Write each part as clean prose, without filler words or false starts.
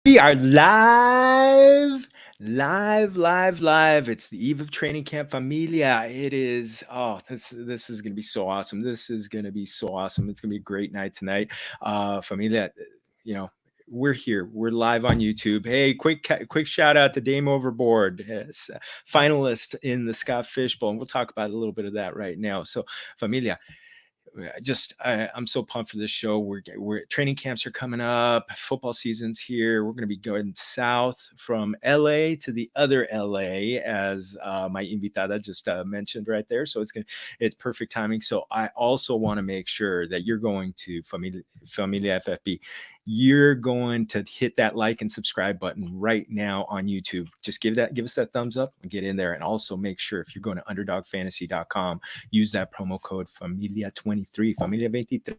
We are live. It's the eve of training camp, Familia. It is. Oh, this is gonna be so awesome. This is gonna be so awesome. It's gonna be a great night tonight, Familia. You know, we're here. We're live on YouTube. Hey, quick shout out to Dame Overboard, yes, finalist in the Scott Fishbowl, and we'll talk about a little bit of that right now. So, Familia. I'm so pumped for this show. We're training camps are coming up. Football season's here. We're going to be going south from LA to the other LA, as my invitada just mentioned right there. So it's perfect timing. So I also want to make sure that you're going to Familia FFB. You're going to hit that like and subscribe button right now on YouTube. Just give us that thumbs up and get in there. And also make sure, if you're going to underdogfantasy.com, use that promo code Familia23, Familia23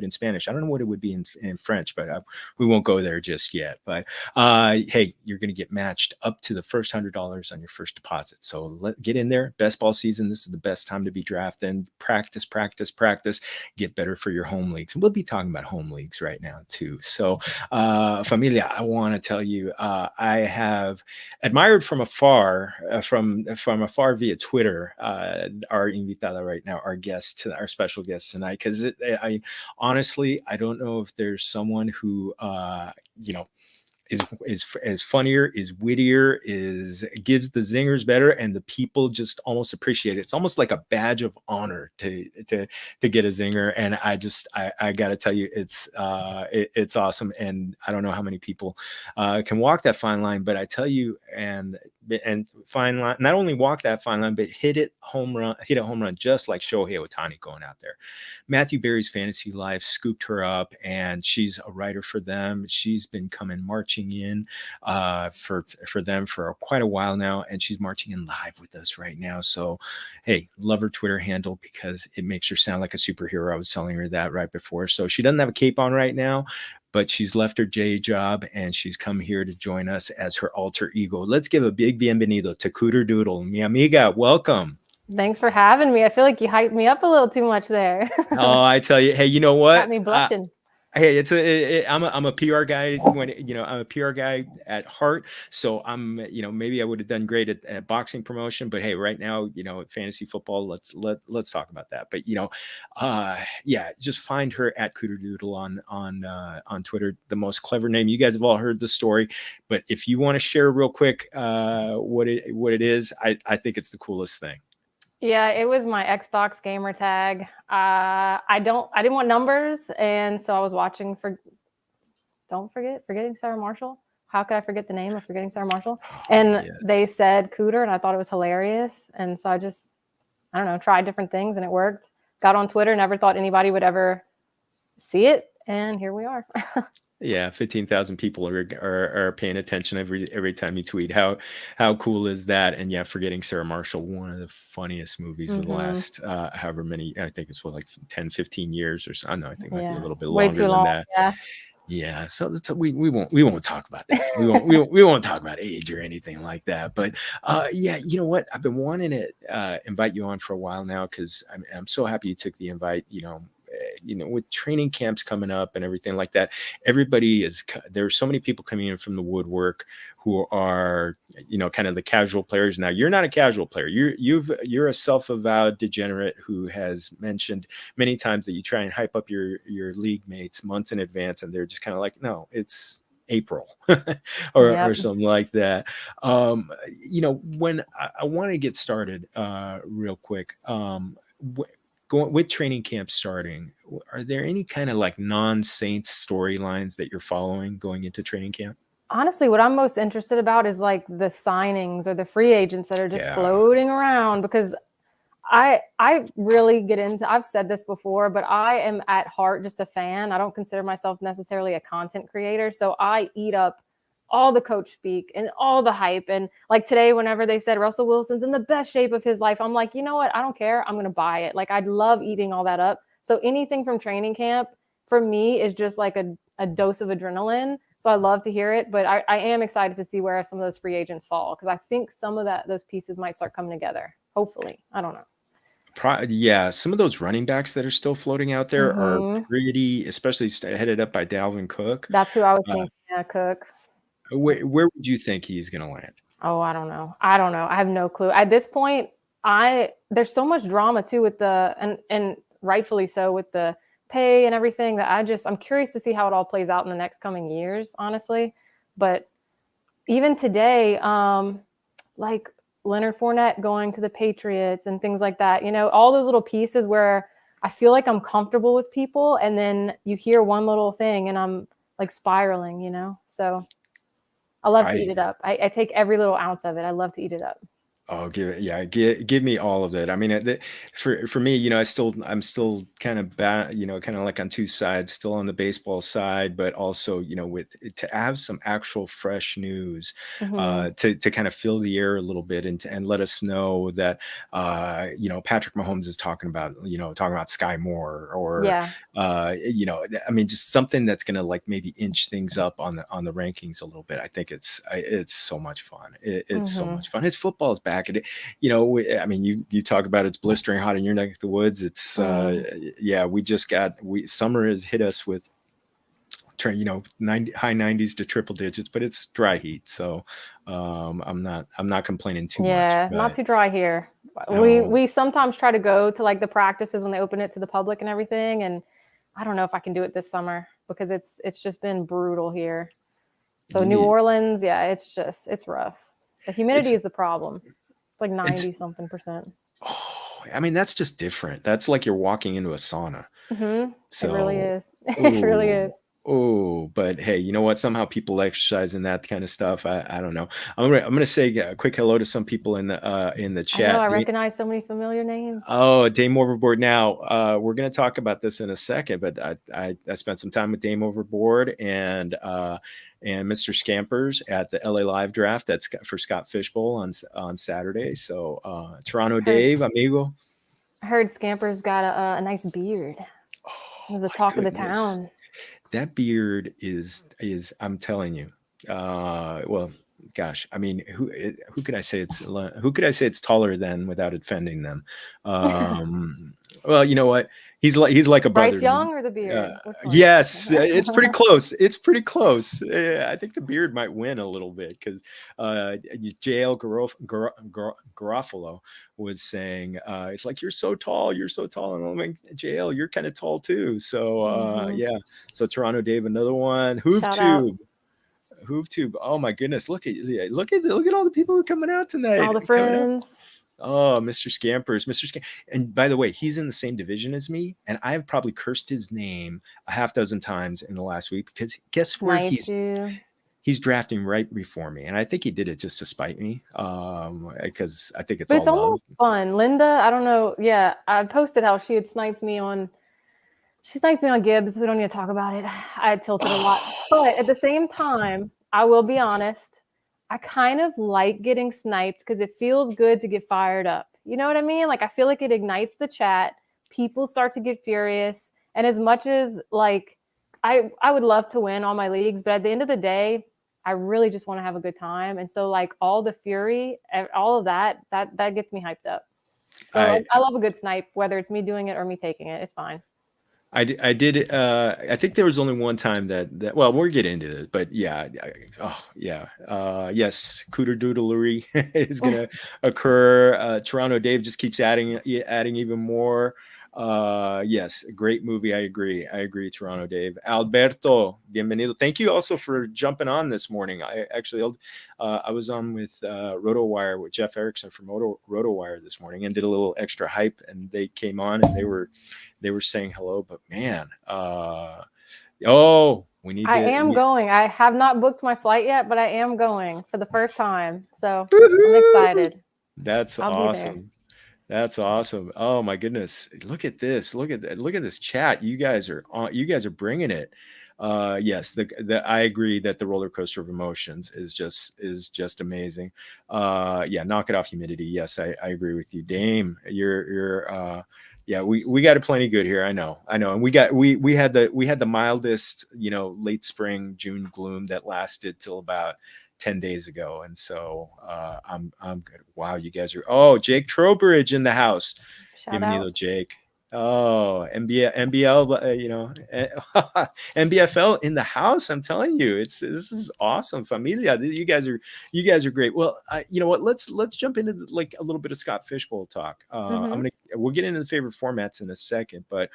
in Spanish. I don't know what it would be in French, but we won't go there just yet. But hey, you're going to get matched up to the first $100 on your first deposit. So get in there. Best ball season. This is the best time to be drafting. Practice. Get better for your home leagues. And we'll be talking about home leagues right now too. So Familia, I want to tell you, I have admired from afar via Twitter, our invitada right now, our special guest tonight, because honestly, I don't know if there's someone who, is funnier, is wittier, gives the zingers better, and the people just almost appreciate it. It's almost like a badge of honor to get a zinger, and I got to tell you, it's awesome, and I don't know how many people can walk that fine line, but I tell you, and fine line, not only walk that fine line, but hit a home run, just like Shohei Ohtani going out there. Matthew Berry's Fantasy Life scooped her up, and she's a writer for them. She's been marching in for them for quite a while now, and she's marching in live with us right now. So hey, love her Twitter handle because it makes her sound like a superhero. I was telling her that right before. So she doesn't have a cape on right now, but she's left her J job and she's come here to join us as her alter ego. Let's give a big bienvenido to CooterDoodle. Mi amiga, welcome. Thanks for having me. I feel like you hyped me up a little too much there. Oh, I tell you, hey, you know what? Got me blushing. Hey, I'm a PR guy I'm a PR guy at heart. So maybe I would have done great at boxing promotion, but hey, right now, fantasy football, let's talk about that. But just find her at CooterDoodle on Twitter, the most clever name. You guys have all heard the story, but if you want to share real quick what it is, I think it's the coolest thing. Yeah, it was my Xbox gamer tag. I didn't want numbers, and so I was watching Forgetting Sarah Marshall. How could I forget the name of Forgetting Sarah Marshall? And yes, they said Cooter, and I thought it was hilarious. And so I just, tried different things, and it worked. Got on Twitter, never thought anybody would ever see it, and here we are. Yeah, 15,000 people are paying attention every time you tweet. How cool is that? And yeah, Forgetting Sarah Marshall, one of the funniest movies of the last however many, I think it's like 10, 15 years or so. I don't know, I think it might be a little bit longer than that. Yeah, so we won't talk about that. We won't talk about age or anything like that. But you know what? I've been wanting to invite you on for a while now because I'm so happy you took the invite. With training camps coming up and everything like that, there's so many people coming in from the woodwork who are, kind of the casual players. Now, you're not a casual player. You're a self-avowed degenerate who has mentioned many times that you try and hype up your league mates months in advance, and they're just kind of like, no, it's April or something like that. When I want to get started real quick, going with training camp starting, are there any kind of like non-Saints storylines that you're following going into training camp? Honestly, what I'm most interested about is like the signings or the free agents that are just floating around, because I really get into, I've said this before, but I am at heart just a fan. I don't consider myself necessarily a content creator. So I eat up all the coach speak and all the hype. And like today, whenever they said Russell Wilson's in the best shape of his life, I'm like, you know what? I don't care. I'm going to buy it. Like, I'd love eating all that up. So anything from training camp for me is just like a dose of adrenaline. So I love to hear it, but I am excited to see where some of those free agents fall, because I think some of those pieces might start coming together. Hopefully. I don't know. Some of those running backs that are still floating out there are pretty, especially headed up by Dalvin Cook. That's who I was thinking. Yeah, Cook. Where would you think he's going to land? Oh, I don't know. I have no clue. At this point, there's so much drama too with and rightfully so with the pay and everything that I'm curious to see how it all plays out in the next coming years, honestly. But even today, like Leonard Fournette going to the Patriots and things like that, all those little pieces where I feel like I'm comfortable with people, and then you hear one little thing and I'm like spiraling, so I love to eat it up. I take every little ounce of it. I love to eat it up. Oh, give me all of it. I mean, for me, I'm still kind of kind of like on two sides, still on the baseball side, but also, to have some actual fresh news, to kind of fill the air a little bit and let us know that, Patrick Mahomes is talking about Sky Moore or, I mean, just something that's going to like maybe inch things up on the rankings a little bit. I think it's so much fun. It's so much fun. His football is back. I mean, you talk about it's blistering hot in your neck of the woods. It's summer has hit us with high 90s to triple digits, but it's dry heat, so I'm not complaining too much. Yeah, not too dry here. No. We sometimes try to go to like the practices when they open it to the public and everything, and I don't know if I can do it this summer because it's just been brutal here. So New Orleans, it's rough. The humidity is the problem. It's like 90 something percent. Oh, I mean, that's just different. That's like you're walking into a sauna. So, it really is. It really is. Oh, but hey, you know what? Somehow people exercise in that kind of stuff. I don't know. I'm gonna say a quick hello to some people in the chat. I recognize so many familiar names. Oh, Dame Overboard. Now we're gonna talk about this in a second, but I spent some time with Dame Overboard and Mr. Scampers at the LA Live draft. That's for Scott Fishbowl on Saturday. So Toronto Dave, amigo. I heard Scampers got a nice beard. It was the talk of the town. That beard is I'm telling you. Well, gosh, I mean, who could I say it's taller than without offending them? Well, you know what? He's like a brother. Bryce Young or the beard? Yes, it's pretty close. It's pretty close. I think the beard might win a little bit because JL Garofalo was saying, it's like, you're so tall. And I'm like, JL, you're kind of tall too. So so Toronto Dave, another one. HoofTube. Oh my goodness. Look at all the people who are coming out tonight. All the friends. Oh, Mr. Scampers, and by the way, he's in the same division as me, and I've probably cursed his name a half dozen times in the last week because guess where he's drafting right before me, and I think he did it just to spite me, because I think it's almost fun. Linda, I don't know. Yeah, I posted how she had sniped me on. She sniped me on Gibbs. We don't need to talk about it. I had tilted a lot, but at the same time, I will be honest. I kind of like getting sniped because it feels good to get fired up. You know what I mean? Like, I feel like it ignites the chat. People start to get furious. And as much as like, I would love to win all my leagues, but at the end of the day, I really just want to have a good time. And so like all the fury, all of that gets me hyped up. So I love a good snipe, whether it's me doing it or me taking it. It's fine. I did. I think there was only one time that well, we'll get into it, but yes, CooterDoodlery is going to occur. Toronto Dave just keeps adding even more. Yes, great movie. I agree, Toronto Dave. Alberto, bienvenido. Thank you also for jumping on this morning. I was on with RotoWire with Jeff Erickson from RotoWire this morning and did a little extra hype, and they came on and they were saying hello. But man, I am going. I have not booked my flight yet, but I am going for the first time. So I'm excited. That's awesome. That's awesome. Oh my goodness. Look at this. Look at this chat. You guys are bringing it. Yes, I agree that the roller coaster of emotions is just amazing. Knock it off humidity. Yes, I agree with you. Dame, you're we got it plenty good here. I know. And we had the mildest, late spring, June gloom that lasted till about 10 days ago. And so I'm good. Wow, you guys are Jake Trowbridge in the house. Shout out. Jake. Oh, NBL, NBFL in the house. I'm telling you, this is awesome. Familia, you guys are great. Well, you know what? Let's jump into like a little bit of Scott Fishbowl talk. We'll get into the favorite formats in a second, but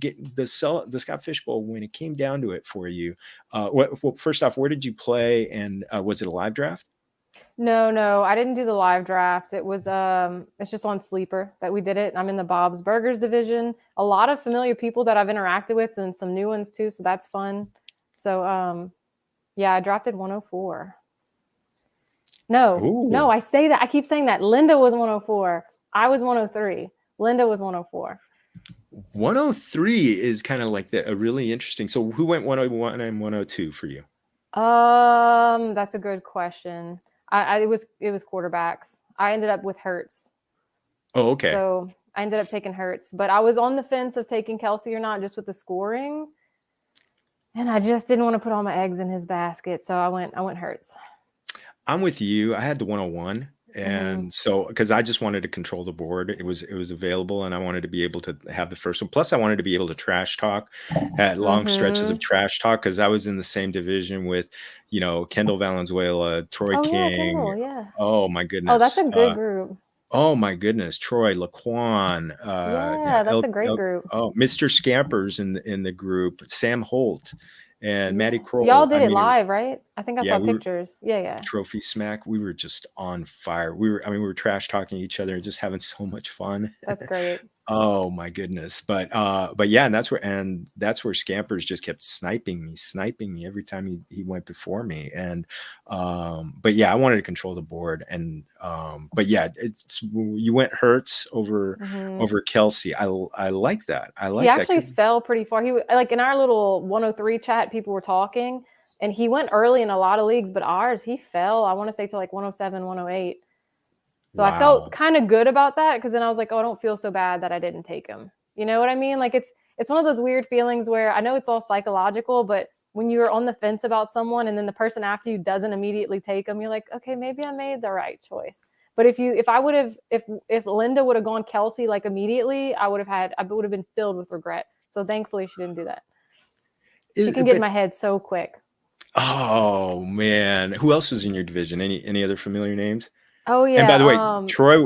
get the Scott Fishbowl, when it came down to it for you. Well, first off, where did you play, and was it a live draft? No, I didn't do the live draft. It was it's just on Sleeper that we did it. I'm in the Bob's Burgers division. A lot of familiar people that I've interacted with, and some new ones too, so that's fun. So yeah, I drafted 104. No, I say that. I keep saying that. Linda was 104. I was 103. Linda was 104. 103 is kind of like a really interesting. So who went 101 and 102 for you? That's a good question. It was quarterbacks. I ended up with Hurts. Oh, okay. So I ended up taking Hurts, but I was on the fence of taking Kelsey or not, just with the scoring, and I just didn't want to put all my eggs in his basket, so I went Hurts. I'm with you. I had the 101, and so because I just wanted to control the board, it was available, and I wanted to be able to have the first one. Plus, I wanted to be able to trash talk, had long stretches of trash talk, because I was in the same division with, Kendall Valenzuela, Troy King. Kendall, yeah. Oh my goodness. Oh, that's a good group. Oh my goodness, Troy, Laquan. Yeah, that's a great group. Oh, Mr. Scampers in the group, Sam Holt. And Maddie Kroll. Y'all did it live, right? I think I saw pictures. Yeah. Trophy Smack. We were just on fire. We were trash talking each other and just having so much fun. That's great. Oh my goodness. But yeah, and that's where Scampers just kept sniping me every time he went before me. And but yeah, I wanted to control the board. And but yeah, you went Hurts over Kelsey. I like that. He actually fell pretty far. He like in our little 103 chat, people were talking, and he went early in a lot of leagues, but ours he fell, I want to say, to like 107, 108. So wow. I felt kind of good about that, because then I was like, oh, I don't feel so bad that I didn't take him. You know what I mean? Like it's one of those weird feelings where I know it's all psychological, but when you're on the fence about someone and then the person after you doesn't immediately take them, you're like, okay, maybe I made the right choice. But if Linda would have gone Kelsey like immediately, I would have been filled with regret. So thankfully she didn't do that. She can get in my head so quick. Oh man. Who else was in your division? Any other familiar names? Oh yeah. And by the way,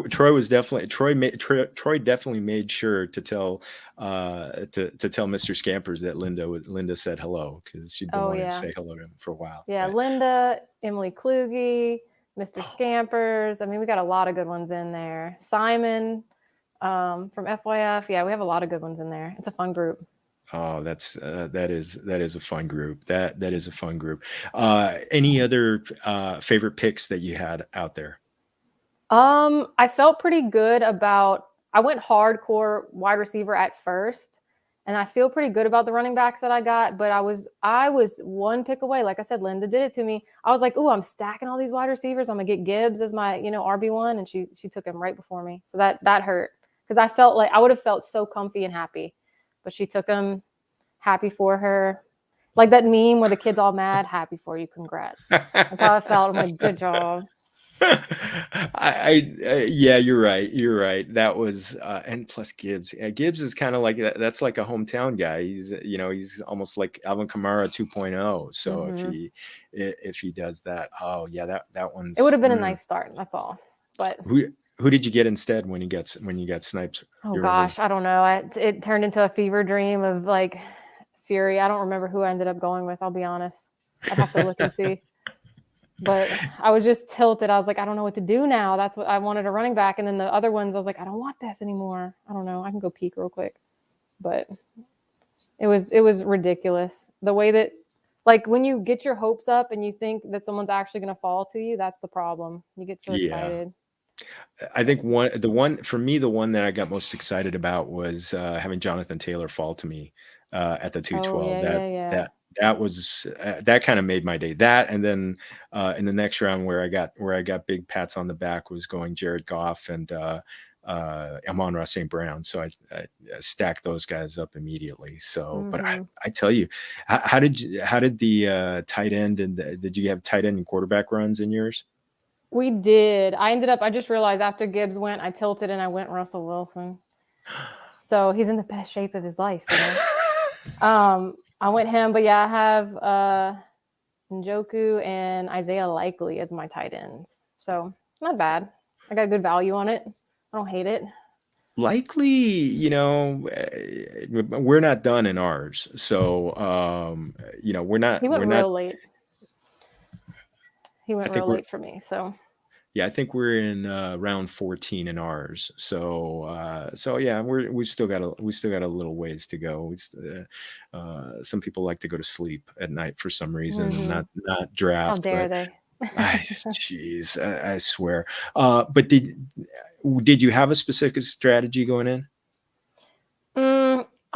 Troy definitely made sure to tell Mr. Scampers that Linda said hello, because she'd been wanting to say hello to him for a while. Yeah, but Linda, Emily Kluge, Mr. Scampers. I mean, we got a lot of good ones in there. Simon from FYF. Yeah, we have a lot of good ones in there. It's a fun group. Oh, that is a fun group. That is a fun group. Any other favorite picks that you had out there? I felt pretty good about. I went hardcore wide receiver at first, and I feel pretty good about the running backs that I got. But I was one pick away. Like I said, Linda did it to me. I was like, "Ooh, I'm stacking all these wide receivers. I'm gonna get Gibbs as my RB1," and she took him right before me. So that hurt, because I felt like I would have felt so comfy and happy, but she took him. Happy for her, like that meme where the kid's all mad. Happy for you, congrats. That's how I felt. I'm like, good job. Yeah, you're right. That was and plus Gibbs. Yeah, Gibbs is kind of like that. That's like a hometown guy. He's almost like Alvin Kamara 2.0. So if he does that, oh yeah, that one's. It would have been a nice start. That's all. But who did you get instead when you got sniped? Oh gosh, I don't know. It turned into a fever dream of like Fury. I don't remember who I ended up going with. I'll be honest. I'd have to look and see. But I was just tilted. I was like, I don't know what to do now. That's what I wanted, a running back. And then the other ones, I was like, I don't want this anymore. I don't know. I can go peek real quick. But it was ridiculous. The way that, like, when you get your hopes up and you think that someone's actually going to fall to you, that's the problem. You get so excited. I think the one that I got most excited about was having Jonathan Taylor fall to me at the 212. That was that kind of made my day. That, and then in the next round where I got big pats on the back was going Jared Goff and Amon-Ra St. Brown. So I stacked those guys up immediately. So, but I tell you, how did the tight end and did you have tight end and quarterback runs in yours? We did. I just realized after Gibbs went, I tilted and I went Russell Wilson. So he's in the best shape of his life. You know? I went him, but yeah, I have Njoku and Isaiah Likely as my tight ends. So not bad. I got good value on it. I don't hate it. Likely, you know, we're not done in ours. So, you know, we're not. He went we're real not, late. He went real late for me. So yeah, I think we're in round 14 in ours. So so yeah, we've still got a little ways to go. Some people like to go to sleep at night for some reason, and not draft. How dare they? Jeez, I swear. But did you have a specific strategy going in?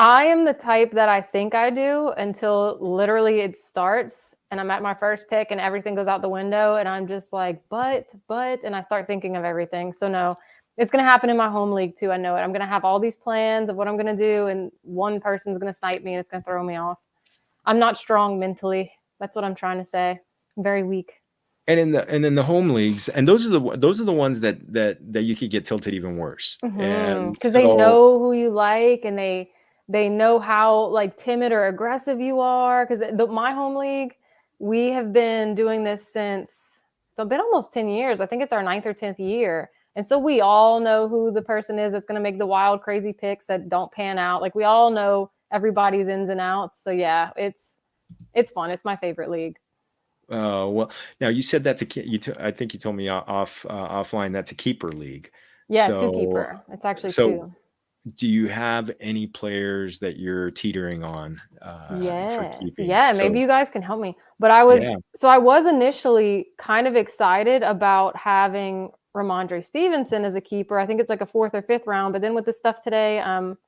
I am the type that I think I do until literally it starts and I'm at my first pick and everything goes out the window and I'm just like, but, and I start thinking of everything. So no, it's going to happen in my home league too. I know it. I'm going to have all these plans of what I'm going to do and one person's going to snipe me and it's going to throw me off. I'm not strong mentally. That's what I'm trying to say. I'm very weak. And in the home leagues, and those are the ones that you could get tilted even worse. And because they know who you like and they know how like timid or aggressive you are. Because my home league, we have been doing this since, so it's been almost 10 years. I think it's our 9th or 10th year. And so we all know who the person is that's going to make the wild, crazy picks that don't pan out. Like we all know everybody's ins and outs. So yeah, it's fun. It's my favorite league. Well, now you said that's I think you told me offline that's a keeper league. Yeah, so, 2 keeper. It's actually 2. Do you have any players that you're teetering on? Yes. Yeah, maybe you guys can help me. But I was initially kind of excited about having Ramondre Stevenson as a keeper. I think it's like a 4th or 5th round. But then with the stuff today,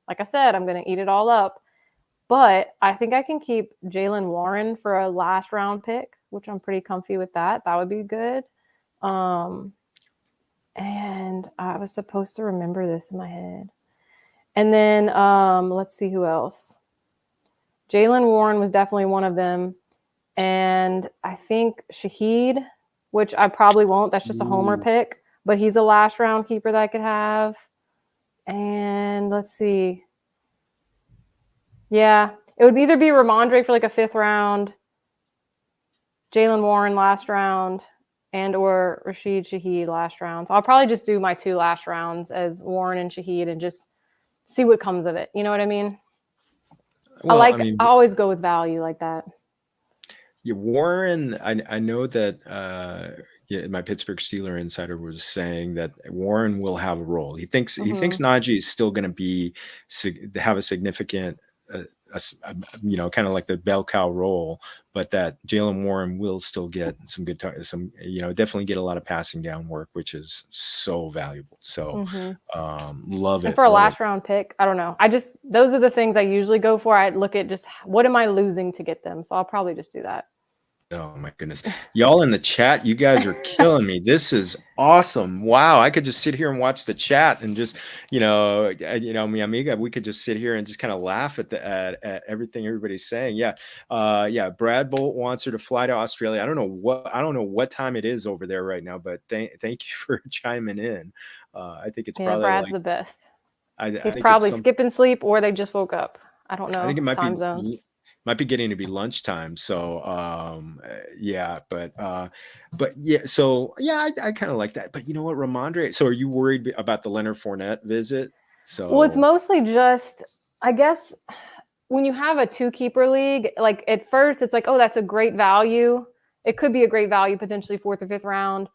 like I said, I'm going to eat it all up. But I think I can keep Jaylen Warren for a last round pick, which I'm pretty comfy with that. That would be good. And I was supposed to remember this in my head. And then let's see who else. Jaylen Warren was definitely one of them. And I think Shaheed, which I probably won't. That's just a homer pick. But he's a last round keeper that I could have. And let's see. Yeah, it would either be Ramondre for like a 5th round, Jaylen Warren last round, and or Rashid Shaheed last round. So I'll probably just do my 2 last rounds as Warren and Shaheed and just see what comes of it. You know what I mean? Well, I always go with value like that. Yeah, Warren, I know that my Pittsburgh Steelers insider was saying that Warren will have a role. He thinks Najee is still going to have a significant you know, kind of like the bell cow role, but that Jaylen Warren will still get some good you know, definitely get a lot of passing down work, which is so valuable. So love it. And for a last round pick, I don't know. Those are the things I usually go for. I look at just what am I losing to get them. So I'll probably just do that. Oh my goodness. Y'all in the chat, you guys are killing me. This is awesome. Wow. I could just sit here and watch the chat and just, you know, mi amiga, we could just sit here and just kind of laugh at everything everybody's saying. Yeah. Yeah. Brad Bolt wants her to fly to Australia. I don't know what time it is over there right now, but thank you for chiming in. I think it's probably Brad's the best. He's probably skipping sleep or they just woke up. I don't know. I think it might be getting to be lunchtime. So yeah, but yeah, so yeah, I kind of like that. But you know what, Ramondre, so are you worried about the Leonard Fournette visit? So well, it's mostly just, I guess when you have a 2 keeper league, like at first it's like, oh, that's a great value. It could be a great value, potentially 4th or 5th round.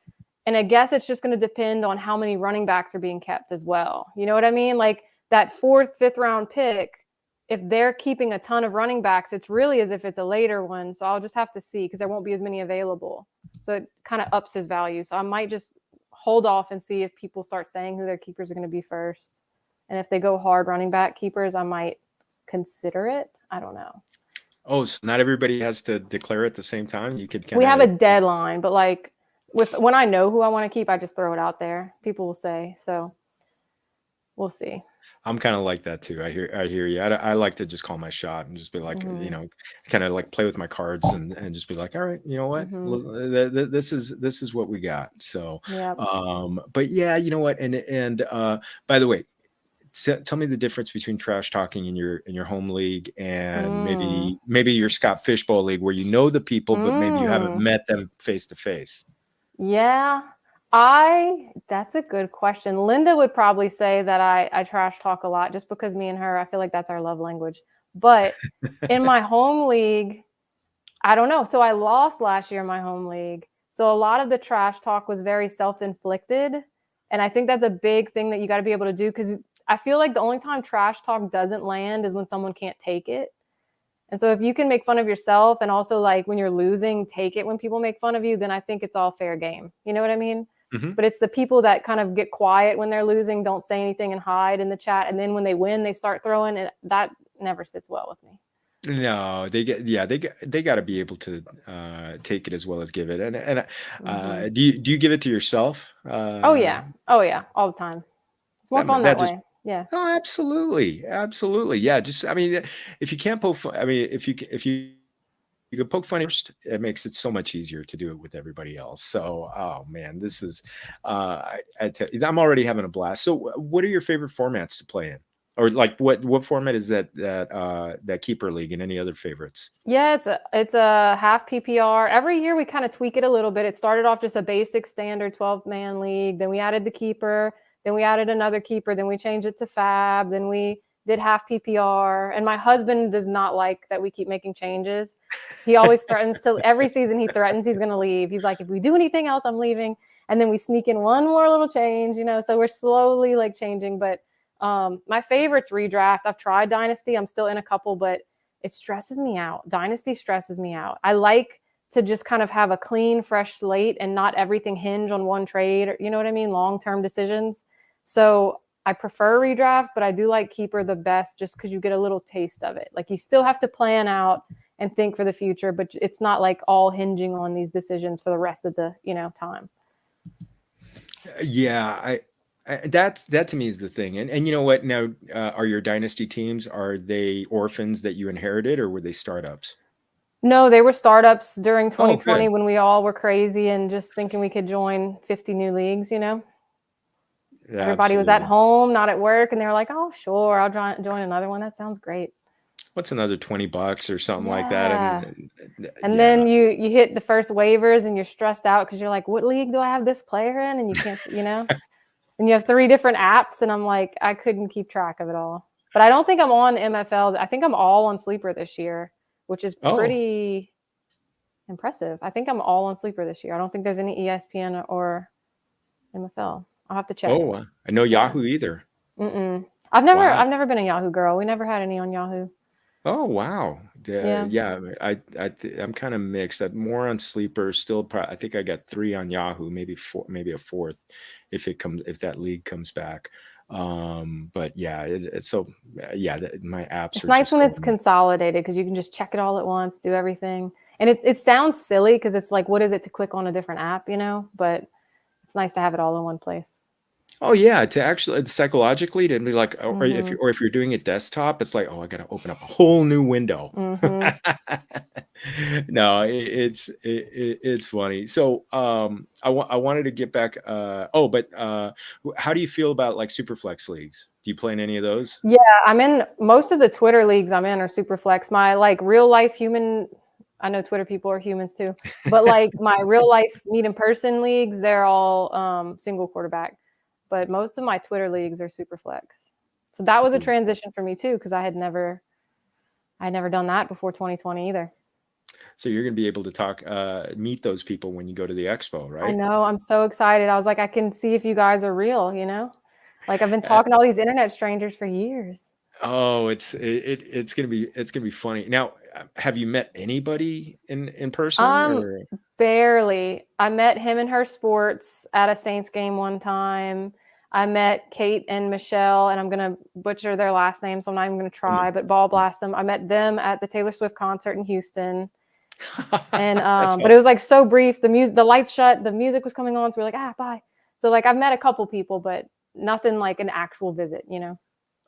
And I guess it's just going to depend on how many running backs are being kept as well. You know what I mean? Like that 4th, 5th round pick, if they're keeping a ton of running backs, it's really as if it's a later one. So I'll just have to see because there won't be as many available. So it kind of ups his value. So I might just hold off and see if people start saying who their keepers are going to be first. And if they go hard running back keepers, I might consider it. I don't know. Oh, so not everybody has to declare at the same time? You could we have a deadline, but like when I know who I want to keep, I just throw it out there. People will say so. we'll see. I'm kind of like that too. I hear you. I like to just call my shot and just be like, kind of like play with my cards and just be like, all right, you know what, this is what we got. So, Yeah. but yeah, you know what, and by the way, tell me the difference between trash talking in your home league and maybe your Scott Fishbowl league, where you know the people, but maybe you haven't met them face to face. Yeah. That's a good question. Linda would probably say that I trash talk a lot, just because me and her, I feel like that's our love language. But in my home league, I don't know. So I lost last year in my home league. So a lot of the trash talk was very self-inflicted. And I think that's a big thing that you got to be able to do, because I feel like the only time trash talk doesn't land is when someone can't take it. And so if you can make fun of yourself, and also like when you're losing, take it when people make fun of you, then I think it's all fair game. You know what I mean? But it's the people that kind of get quiet when they're losing, don't say anything and hide in the chat. And then when they win, they start throwing, and that never sits well with me. No, they got to be able to take it as well as give it. And do you give it to yourself? Oh yeah, all the time. It's more fun that way. Yeah. Oh, absolutely. Yeah. Just, I mean, if you can't poke fun, I mean, if you could poke fun first, it makes it so much easier to do it with everybody else. So, oh man, this is, I'm already having a blast. So what are your favorite formats to play in? Or like what format is that keeper league, and any other favorites? Yeah, it's a half PPR. Every year we kind of tweak it a little bit. It started off just a basic standard 12-man league. Then we added the keeper. Then we added another keeper. Then we changed it to fab. Then we did half PPR. And my husband does not like that we keep making changes. He always threatens to, every season he threatens he's going to leave. He's like, if we do anything else, I'm leaving. And then we sneak in one more little change, so we're slowly like changing. But my favorite's redraft. I've tried Dynasty. I'm still in a couple, but it stresses me out. Dynasty stresses me out. I like to just kind of have a clean, fresh slate and not everything hinge on one trade, or, you know what I mean? Long-term decisions. So I prefer redraft, but I do like keeper the best, just because you get a little taste of it. Like, you still have to plan out and think for the future, but it's not like all hinging on these decisions for the rest of the, time. Yeah, that to me is the thing. And you know what? Now, are your dynasty teams, are they orphans that you inherited, or were they startups? No, they were startups during 2020 when we all were crazy and just thinking we could join 50 new leagues, Yeah, everybody was at home, not at work, and they were like, oh, sure, I'll join another one. That sounds great. What's another $20 or something like that? And then you hit the first waivers and you're stressed out because you're like, what league do I have this player in? And you can't, and you have 3 different apps, and I'm like, I couldn't keep track of it all. But I don't think I'm on MFL. I think I'm all on Sleeper this year, which is pretty impressive. I think I'm all on Sleeper this year. I don't think there's any ESPN or MFL. I'll have to check. Oh, I know Yahoo either. I've never been a Yahoo girl. We never had any on Yahoo. Oh, wow. Yeah. I'm kind of mixed. I'm more on Sleeper still. I think I got 3 on Yahoo, maybe a 4th if that league comes back. But yeah, my apps. It's nice when it's consolidated, because you can just check it all at once, do everything. And it sounds silly because it's like, what is it to click on a different app, But it's nice to have it all in one place. Oh yeah, to actually psychologically to be like, or if you're doing it desktop, it's like, oh, I got to open up a whole new window. No, it's funny. So I wanted to get back. But how do you feel about like Superflex leagues? Do you play in any of those? Yeah, I'm in most of the Twitter leagues. I'm in are Superflex. My like real life human. I know Twitter people are humans too, but like my real life meet in person leagues, they're all single quarterback. But most of my Twitter leagues are Superflex. So that was a transition for me too, because I had never done that before 2020 either. So you're going to be able to meet those people when you go to the expo, right? I know. I'm so excited. I was like, I can see if you guys are real, Like, I've been talking to all these internet strangers for years. Oh, it's going to be funny. Now, have you met anybody in person? Barely. I met him and her sports at a Saints game one time. I met Kate and Michelle, and I'm going to butcher their last name, so I'm not even going to try, but ball blast them. I met them at the Taylor Swift concert in Houston. And but it was like so brief. The lights shut, the music was coming on, so we're like, bye. So like I've met a couple people, but nothing like an actual visit, you know?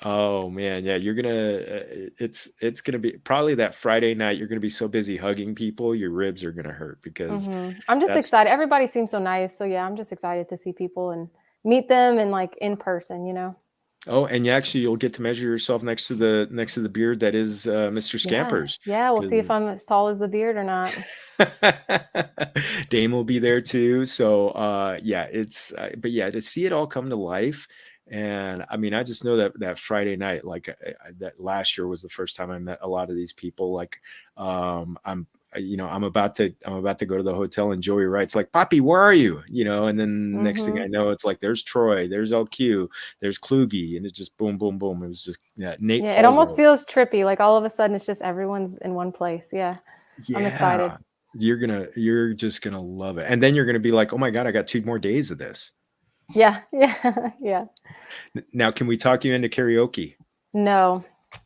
Oh man, yeah, you're gonna it's gonna be probably that Friday night. You're gonna be so busy hugging people, your ribs are gonna hurt because I'm just that's excited. Everybody seems so nice. So yeah, I'm just excited to see people and meet them and like in person, you know? oh, and you'll get to measure yourself next to the beard that is Mr. Yeah. Scampers Yeah. We'll see because if I'm as tall as the beard or not. Dame will be there too. So yeah, it's but yeah, to see it all come to life. And I mean, I just know that Friday night, like that last year was the first time I met a lot of these people. Like, I'm about to go to the hotel and Joey writes like, "Poppy, where are you?" And then next thing I know, it's like there's Troy, there's LQ, there's Kluge, and it's just boom, boom, boom. It was just Nate. Yeah. It almost feels trippy. Like all of a sudden it's just everyone's in one place. Yeah. I'm excited. You're just gonna love it, and then you're gonna be like, "Oh my god, I got 2 more days of this." Yeah. Yeah. Yeah. Now, can we talk you into karaoke? No,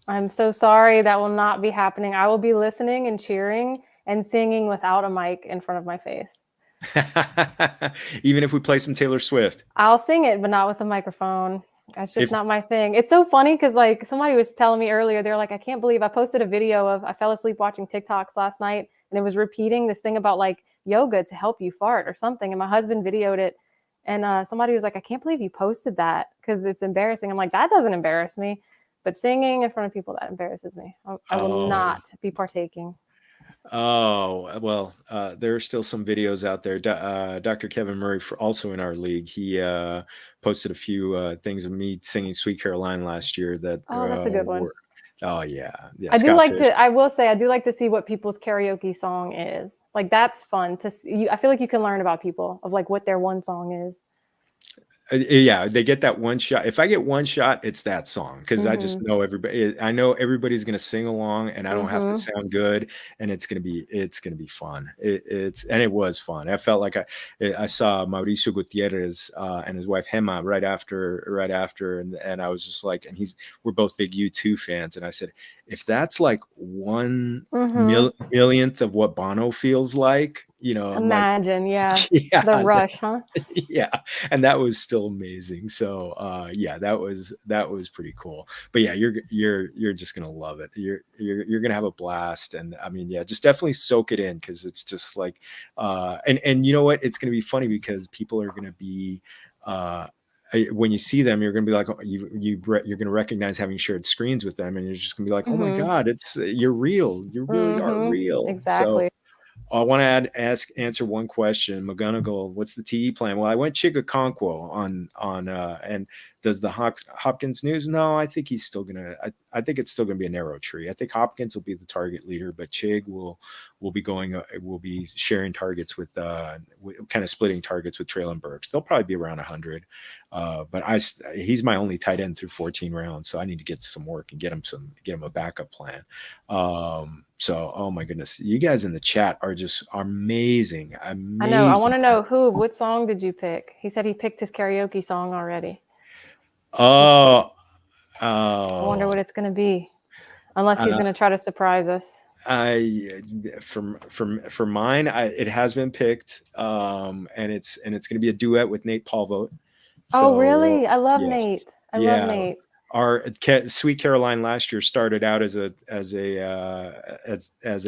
I'm so sorry. That will not be happening. I will be listening and cheering and singing without a mic in front of my face. Even if we play some Taylor Swift. I'll sing it, but not with a microphone. That's just not my thing. It's so funny because like somebody was telling me earlier, they're like, I can't believe I posted a video of I fell asleep watching TikToks last night and it was repeating this thing about like yoga to help you fart or something. And my husband videoed it. And somebody was like, I can't believe you posted that because it's embarrassing. I'm like, that doesn't embarrass me. But singing in front of people, that embarrasses me. I will not be partaking. Oh, well, there are still some videos out there. Dr. Kevin Murray, also in our league, he posted a few things of me singing Sweet Caroline last year that that's a good one. Oh yeah. I will say I do like to see what people's karaoke song is. Like that's fun to see. I feel like you can learn about people of like what their one song is. Yeah, they get that one shot. If I get one shot, it's that song because I just know everybody. I know everybody's gonna sing along, and I don't have to sound good, and it's gonna be fun. It was fun. I felt like I saw Mauricio Gutierrez and his wife Gemma right after, and I was just like, and we're both big U2 fans, and I said, if that's like 1/millionth of what Bono feels like, imagine, like, yeah, the rush, huh? Yeah, and that was still amazing. So yeah, that was pretty cool. But yeah, you're just gonna love it. You're gonna have a blast. And I mean, yeah, just definitely soak it in because it's just like and you know what? It's gonna be funny because people are gonna be when you see them, you're gonna be like, oh, you're gonna recognize having shared screens with them, and you're just gonna be like, oh my god, you're real. You really are real. Exactly. So I want to answer one question. McGonigal, what's the TE plan? Well, I went Chigaconquo on and does the Hopkins news? No, I think he's still gonna. I think it's still gonna be a narrow tree. I think Hopkins will be the target leader, but Chig will be going. Will be sharing targets with kind of splitting targets with Traylon Burks. They'll probably be around 100. But he's my only tight end through 14 rounds, so I need to get some work and get him a backup plan. So, oh my goodness, you guys in the chat are just amazing. I know. I want to know what song did you pick? He said he picked his karaoke song already. Oh, I wonder what it's going to be, unless he's going to try to surprise us. For mine, it has been picked, and it's going to be a duet with Nate Paulvote. So, oh, really? I love Nate. I love Nate. Our Sweet Caroline last year started out as a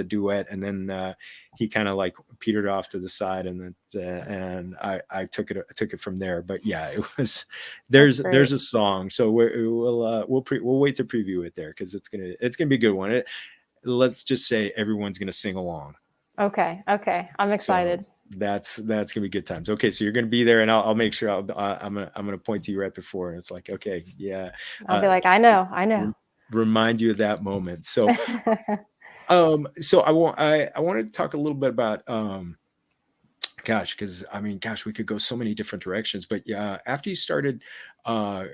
duet, and then he kind of like petered off to the side, and then I took it from there. But yeah, it was there's a song, so we'll wait to preview it there because it's gonna be a good one. Let's just say everyone's gonna sing along. Okay, I'm excited. So that's gonna be good times. Okay, so you're gonna be there, and I'll make sure I'm gonna point to you right before, and it's like, okay, yeah. I'll be like, I know. Remind you of that moment. So, so I wanted to talk a little bit about because we could go so many different directions. But yeah, after you started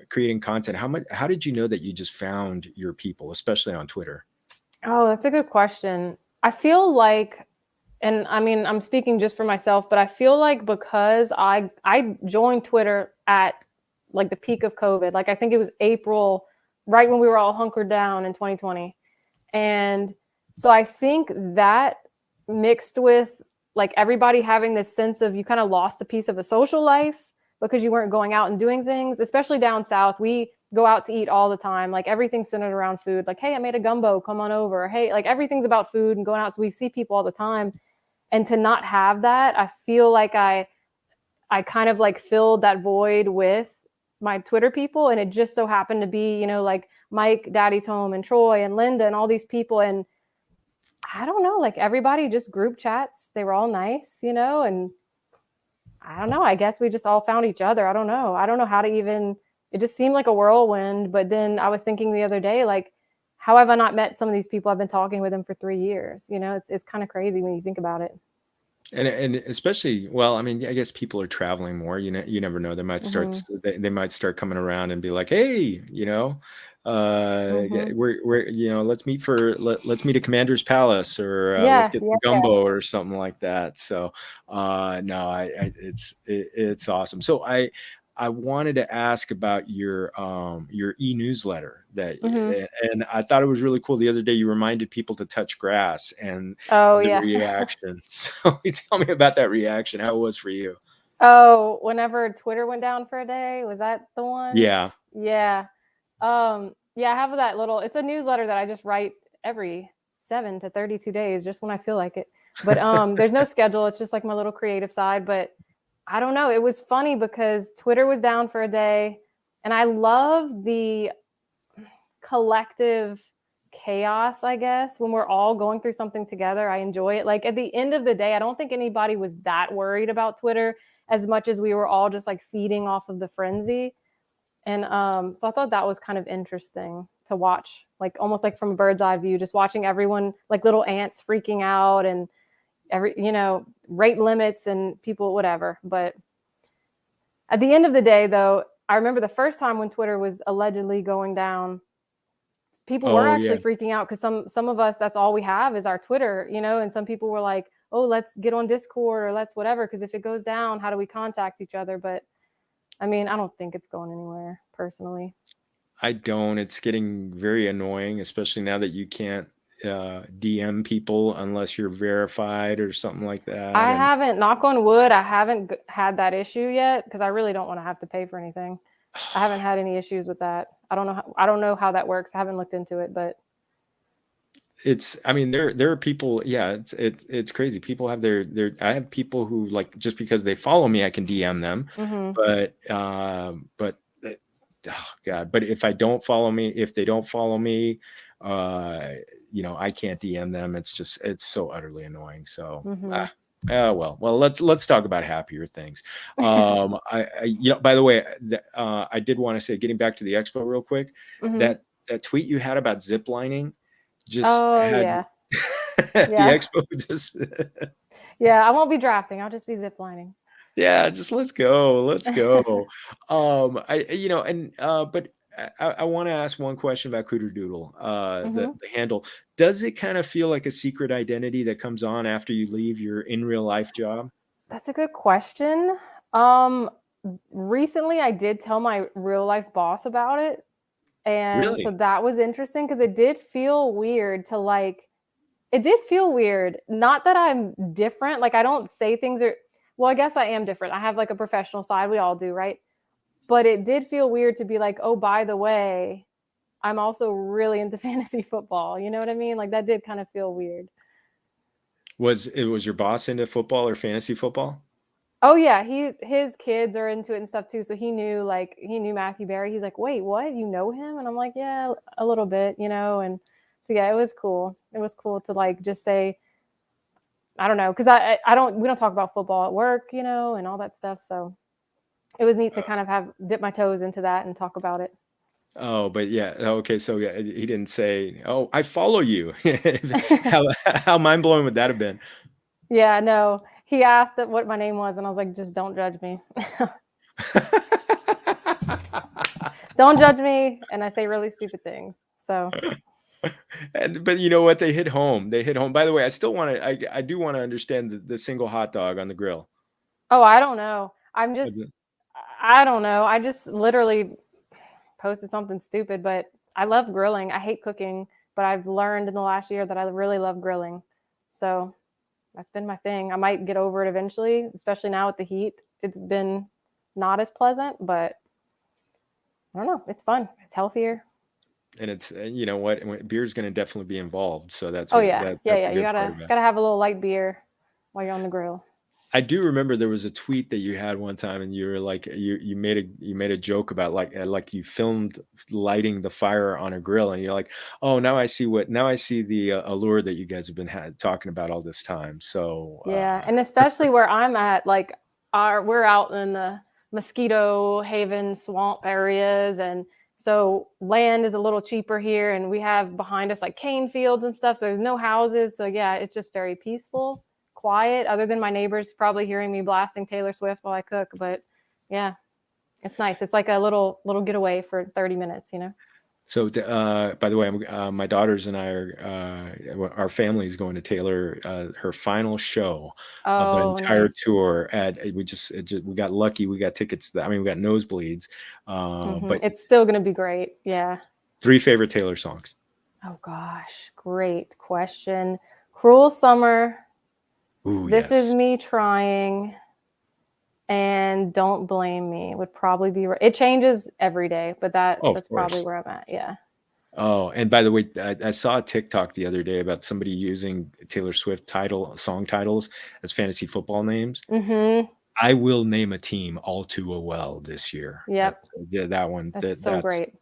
creating content, how did you know that you just found your people, especially on Twitter? Oh, that's a good question. I feel like, and I mean, I'm speaking just for myself, but I feel like because I joined Twitter at like the peak of COVID, like I think it was April, right when we were all hunkered down in 2020. And so I think that mixed with like everybody having this sense of you kind of lost a piece of a social life because you weren't going out and doing things, especially down south. We go out to eat all the time. Like everything's centered around food. Like, hey, I made a gumbo, come on over. Hey, like everything's about food and going out. So we see people all the time. And to not have that, I feel like I kind of like filled that void with my Twitter people. And it just so happened to be, you know, like Mike, Daddy's Home, and Troy and Linda and all these people. And I don't know, like everybody just group chats. They were all nice, you know, and I don't know. I guess we just all found each other. I don't know. I don't know how to even, it just seemed like a whirlwind. But then I was thinking the other day, like, how have I not met some of these people? I've been talking with them for 3 years. You know, it's kind of crazy when you think about it. And especially, well, I mean, I guess people are traveling more. You know, you never know. They might start they might start coming around and be like, hey, you know, we're you know, let's meet at Commander's Palace, or let's get some gumbo or something like that. So no, it's awesome. So I wanted to ask about your e-newsletter that, and I thought it was really cool. The other day, you reminded people to touch grass and the reaction. So tell me about that reaction. How it was for you? Oh, whenever Twitter went down for a day, was that the one? Yeah. Yeah. Yeah, I have that little, it's a newsletter that I just write every 7 to 32 days, just when I feel like it. But there's no schedule. It's just like my little creative side. But I don't know. It was funny because Twitter was down for a day, and I love the collective chaos, I guess, when we're all going through something together. I enjoy it. Like at the end of the day, I don't think anybody was that worried about Twitter as much as we were all just like feeding off of the frenzy. And so I thought that was kind of interesting to watch, like almost like from a bird's eye view, just watching everyone like little ants freaking out and rate limits and people, whatever. But at the end of the day, though, I remember the first time when Twitter was allegedly going down, people were actually freaking out because some of us, that's all we have is our Twitter, you know, and some people were like, oh, let's get on Discord or let's whatever, because if it goes down, how do we contact each other? But I mean, I don't think it's going anywhere personally. I don't. It's getting very annoying, especially now that you can't DM people unless you're verified or something like that. I haven't, knock on wood, I haven't had that issue yet because I really don't want to have to pay for anything. I haven't had any issues with that. I don't know how that works. I haven't looked into it, but I mean, there are people, yeah, it's crazy. People have I have people who, like, just because they follow me, I can DM them, but oh God, but if they don't follow me, you know, I can't DM them. It's so utterly annoying. So, well, let's talk about happier things. You know, by the way, I did want to say, getting back to the expo real quick, that tweet you had about zip lining just had the expo just yeah, I won't be drafting. I'll just be zip lining. Yeah, just let's go. You know, and but I want to ask one question about CooterDoodle, the handle. Does it kind of feel like a secret identity that comes on after you leave your in real life job? That's a good question. Recently I did tell my real life boss about it. And really? So that was interesting because it did feel weird to Not that I'm different. Like I don't say things well, I guess I am different. I have like a professional side. We all do, right? But it did feel weird to be like, oh, by the way, I'm also really into fantasy football. You know what I mean? Like that did kind of feel weird. Was your boss into football or fantasy football? Oh yeah, his kids are into it and stuff too. So he knew Matthew Berry. He's like, wait, what? You know him? And I'm like, yeah, a little bit, you know. And so yeah, it was cool. It was cool to like just say, I don't know, because we don't talk about football at work, you know, and all that stuff. So it was neat to kind of dip my toes into that and talk about it. Oh, but yeah, okay. So yeah, he didn't say, "Oh, I follow you." How mind blowing would that have been? Yeah, no. He asked what my name was, and I was like, just don't judge me. Don't judge me. And I say really stupid things. So. But you know what? They hit home. By the way, I do want to understand the single hot dog on the grill. Oh, I don't know. I don't know. I just literally posted something stupid, but I love grilling. I hate cooking, but I've learned in the last year that I really love grilling. So that's been my thing. I might get over it eventually, especially now with the heat. It's been not as pleasant, but I don't know. It's fun. It's healthier. And it's, you know what, beer's going to definitely be involved. So that's Oh a, yeah. that's a You good part of it. gotta have a little light beer while you're on the grill. I do remember there was a tweet that you had one time, and you were like, you made a joke about like you filmed lighting the fire on a grill, and you're like, oh, now I see the allure that you guys have been talking about all this time. So yeah, and especially where I'm at, like we're out in the mosquito haven swamp areas, and so land is a little cheaper here, and we have behind us like cane fields and stuff. So there's no houses, so yeah, it's just very peaceful. Quiet, other than my neighbors probably hearing me blasting Taylor Swift while I cook. But yeah, it's nice. It's like a little getaway for 30 minutes, you know. So, by the way, my daughters and I our family is going to Taylor, her final show of the entire Nice. tour. We got lucky. We got tickets. We got nosebleeds. But it's still going to be great. Yeah. 3 favorite Taylor songs. Oh gosh, great question. Cruel Summer. Ooh, This yes. Is Me Trying, and Don't Blame Me would probably be. It changes every day, but that's probably where I'm at. Yeah. Oh, and by the way, I saw a TikTok the other day about somebody using Taylor Swift song titles as fantasy football names. Mm-hmm. I will name a team all too well this year. Yep. That one. That's great.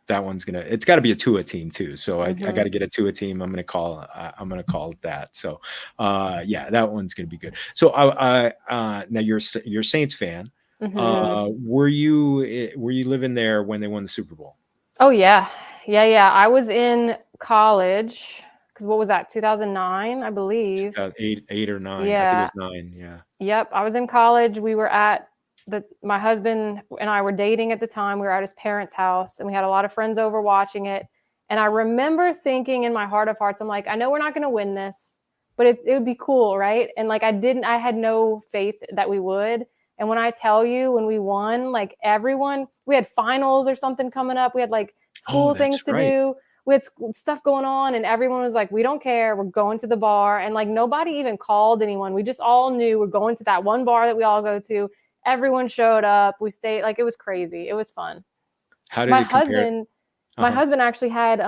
That one's it's got to be a Tua team too. So I got to get a Tua team. I'm gonna call it that. So yeah, that one's gonna be good. So now you're a Saints fan. Mm-hmm. Were you living there when they won the Super Bowl? Oh yeah. I was in college because what was that? 2009, I believe. 8 or 9. Yeah. I think it was 9. Yeah. Yep. I was in college. We were at my husband and I were dating at the time. We were at his parents' house and we had a lot of friends over watching it. And I remember thinking in my heart of hearts, I'm like, I know we're not going to win this, but it would be cool, right? And like I had no faith that we would. And when I tell you, when we won, like we had finals or something coming up. We had like school things to do. We had stuff going on and everyone was like, we don't care. We're going to the bar. And like nobody even called anyone. We just all knew we're going to that one bar that we all go to. Everyone showed up. We stayed, like it was crazy. It was fun. How did it compare? My husband actually had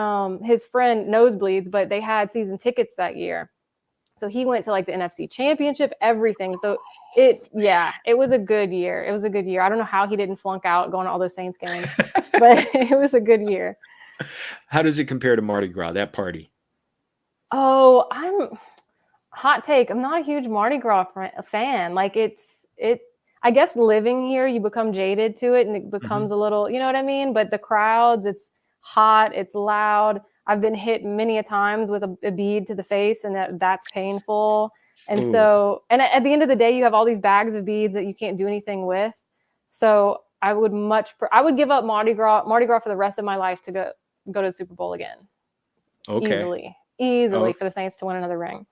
his friend nosebleeds, but they had season tickets that year. So he went to like the NFC Championship, everything. So it was a good year. It was a good year. I don't know how he didn't flunk out going to all those Saints games, but it was a good year. How does it compare to Mardi Gras, that party? Oh, hot take. I'm not a huge Mardi Gras fan. Like I guess living here, you become jaded to it and it becomes a little, you know what I mean? But the crowds, it's hot, it's loud. I've been hit many a times with a bead to the face and that's painful. And so, and at the end of the day, you have all these bags of beads that you can't do anything with. So I would give up Mardi Gras for the rest of my life to go to the Super Bowl again. Okay. Easily for the Saints to win another ring.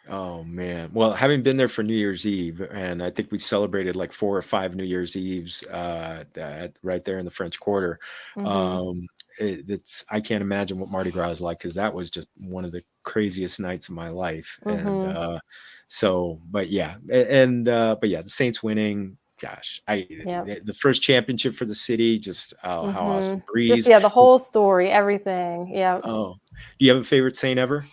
Oh man. Well, having been there for New Year's Eve, and I think we celebrated like 4 or 5 New Year's Eves right there in the French Quarter. I can't imagine what Mardi Gras is like because that was just one of the craziest nights of my life. And but yeah, the Saints winning. Gosh, the first championship for the city. Just how awesome! Breeze. Just the whole story, everything. Yeah. Oh, do you have a favorite Saint ever?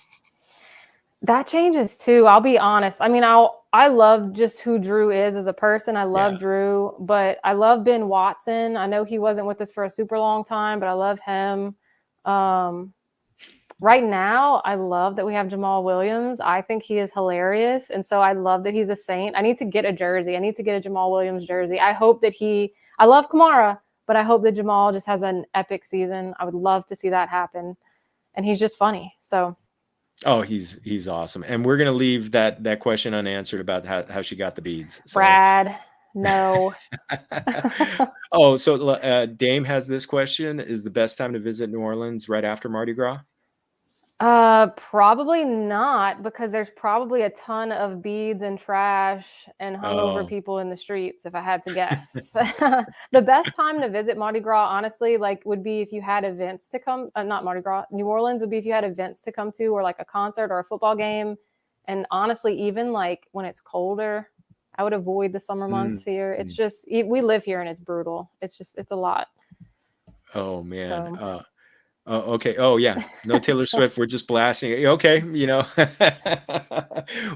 That changes too. I'll be honest. I mean, I love just who Drew is as a person. I love Drew, but I love Ben Watson. I know he wasn't with us for a super long time, but I love him. Right now, I love that we have Jamal Williams. I think he is hilarious. And so I love that he's a Saint. I need to get a jersey. I need to get a Jamal Williams jersey. I hope that I love Kamara, but I hope that Jamal just has an epic season. I would love to see that happen. And he's just funny. So. Oh, he's awesome. And we're going to leave that question unanswered about how she got the beads. So. Brad, no. Oh, so Dame has this question. Is the best time to visit New Orleans right after Mardi Gras? Probably not, because there's probably a ton of beads and trash and hungover people in the streets, if I had to guess. The best time to visit Mardi Gras, honestly, like would be if you had events to come, not Mardi Gras, New Orleans would be if you had events to come to, or like a concert or a football game. And honestly, even like when it's colder, I would avoid the summer months here. It's just, we live here and it's brutal. It's a lot. Oh man. So. Okay. Oh yeah. No Taylor Swift. We're just blasting it. Okay. You know,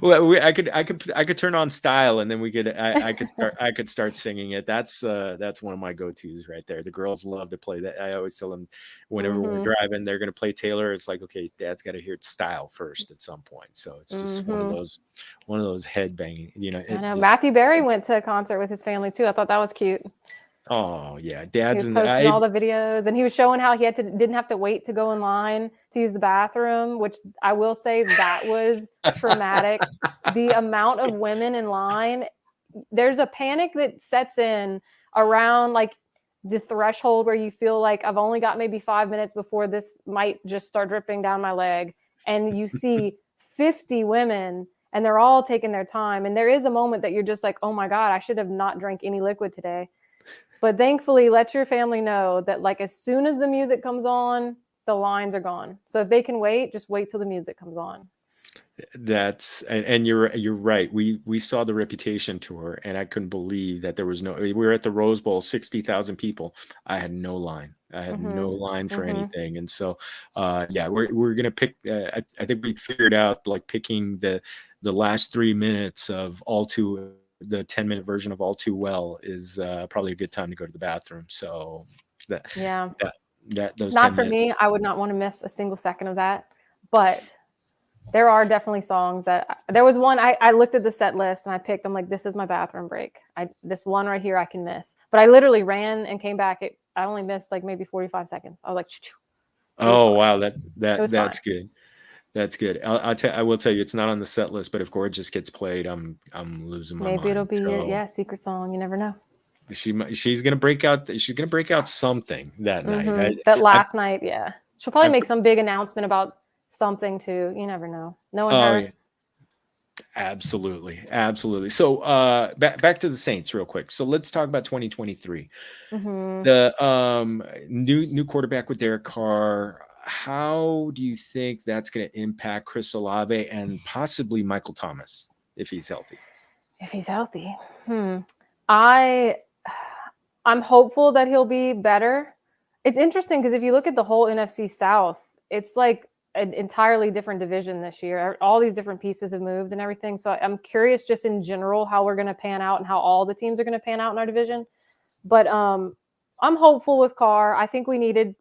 well, I could turn on Style and then I could start singing it. That's one of my go-tos right there. The girls love to play that. I always tell them whenever we're driving, they're going to play Taylor. It's like, okay, Dad's got to hear Style first at some point. So it's just one of those head banging, you know. I know Matthew Berry went to a concert with his family too. I thought that was cute. Oh yeah, Dad's he was posting all the videos, and he was showing how he didn't have to wait to go in line to use the bathroom, which I will say that was traumatic. The amount of women in line, there's a panic that sets in around like the threshold where you feel like I've only got maybe 5 minutes before this might just start dripping down my leg, and you see 50 women and they're all taking their time, and there is a moment that you're just like, oh my God, I should have not drank any liquid today. But thankfully, let your family know that like as soon as the music comes on, the lines are gone. So if they can wait, just wait till the music comes on. And you're right. We saw the Reputation tour, and I couldn't believe that there was we were at the Rose Bowl, 60,000 people. I had no line. I had no line for anything. And so, yeah, we're gonna pick. I think we figured out like picking the last 3 minutes of the 10-minute version of All Too Well is probably a good time to go to the bathroom. So those not for me. I would not want to miss a single second of that. But there are definitely songs there was one I looked at the set list and I picked. I'm like, this is my bathroom break. This one right here I can miss. But I literally ran and came back. I only missed like maybe 45 seconds. I was like, oh wow, that's good. That's good. I will tell you, it's not on the set list, but if Gorgeous gets played, I'm losing my mind. Maybe it'll be secret song. You never know. She's gonna break out. She's gonna break out something that night. Last night, yeah. She'll probably make some big announcement about something too. You never know. Knowing her. Yeah. Absolutely. So back to the Saints real quick. So let's talk about 2023. The new quarterback with Derek Carr. How do you think that's going to impact Chris Olave and possibly Michael Thomas if he's healthy? If he's healthy, I'm hopeful that he'll be better. It's interesting because if you look at the whole NFC South, it's like an entirely different division this year. All these different pieces have moved and everything. So I'm curious just in general how we're going to pan out and how all the teams are going to pan out in our division. But I'm hopeful with Carr. I think we needed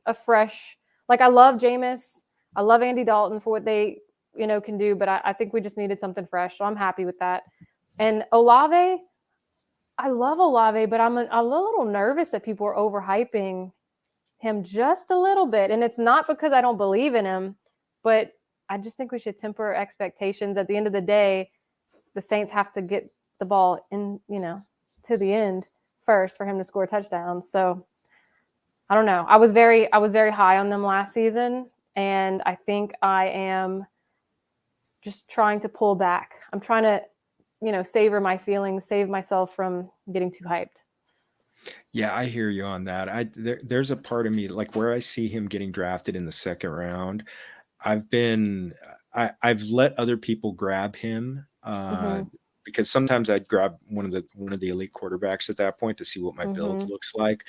a fresh, like I love Jameis. I love Andy Dalton for what they, can do, but I think we just needed something fresh. So I'm happy with that. And Olave, I love Olave, but I'm a little nervous that people are overhyping him just a little bit. And it's not because I don't believe in him, but I just think we should temper expectations. At the end of the day, the Saints have to get the ball in, to the end first for him to score touchdowns. So I don't know. I was very high on them last season, and I think I am just trying to pull back. I'm trying to, savor my feelings, save myself from getting too hyped. Yeah, I hear you on that. There's a part of me like where I see him getting drafted in the second round. I've let other people grab him because sometimes I'd grab one of the elite quarterbacks at that point to see what my build looks like.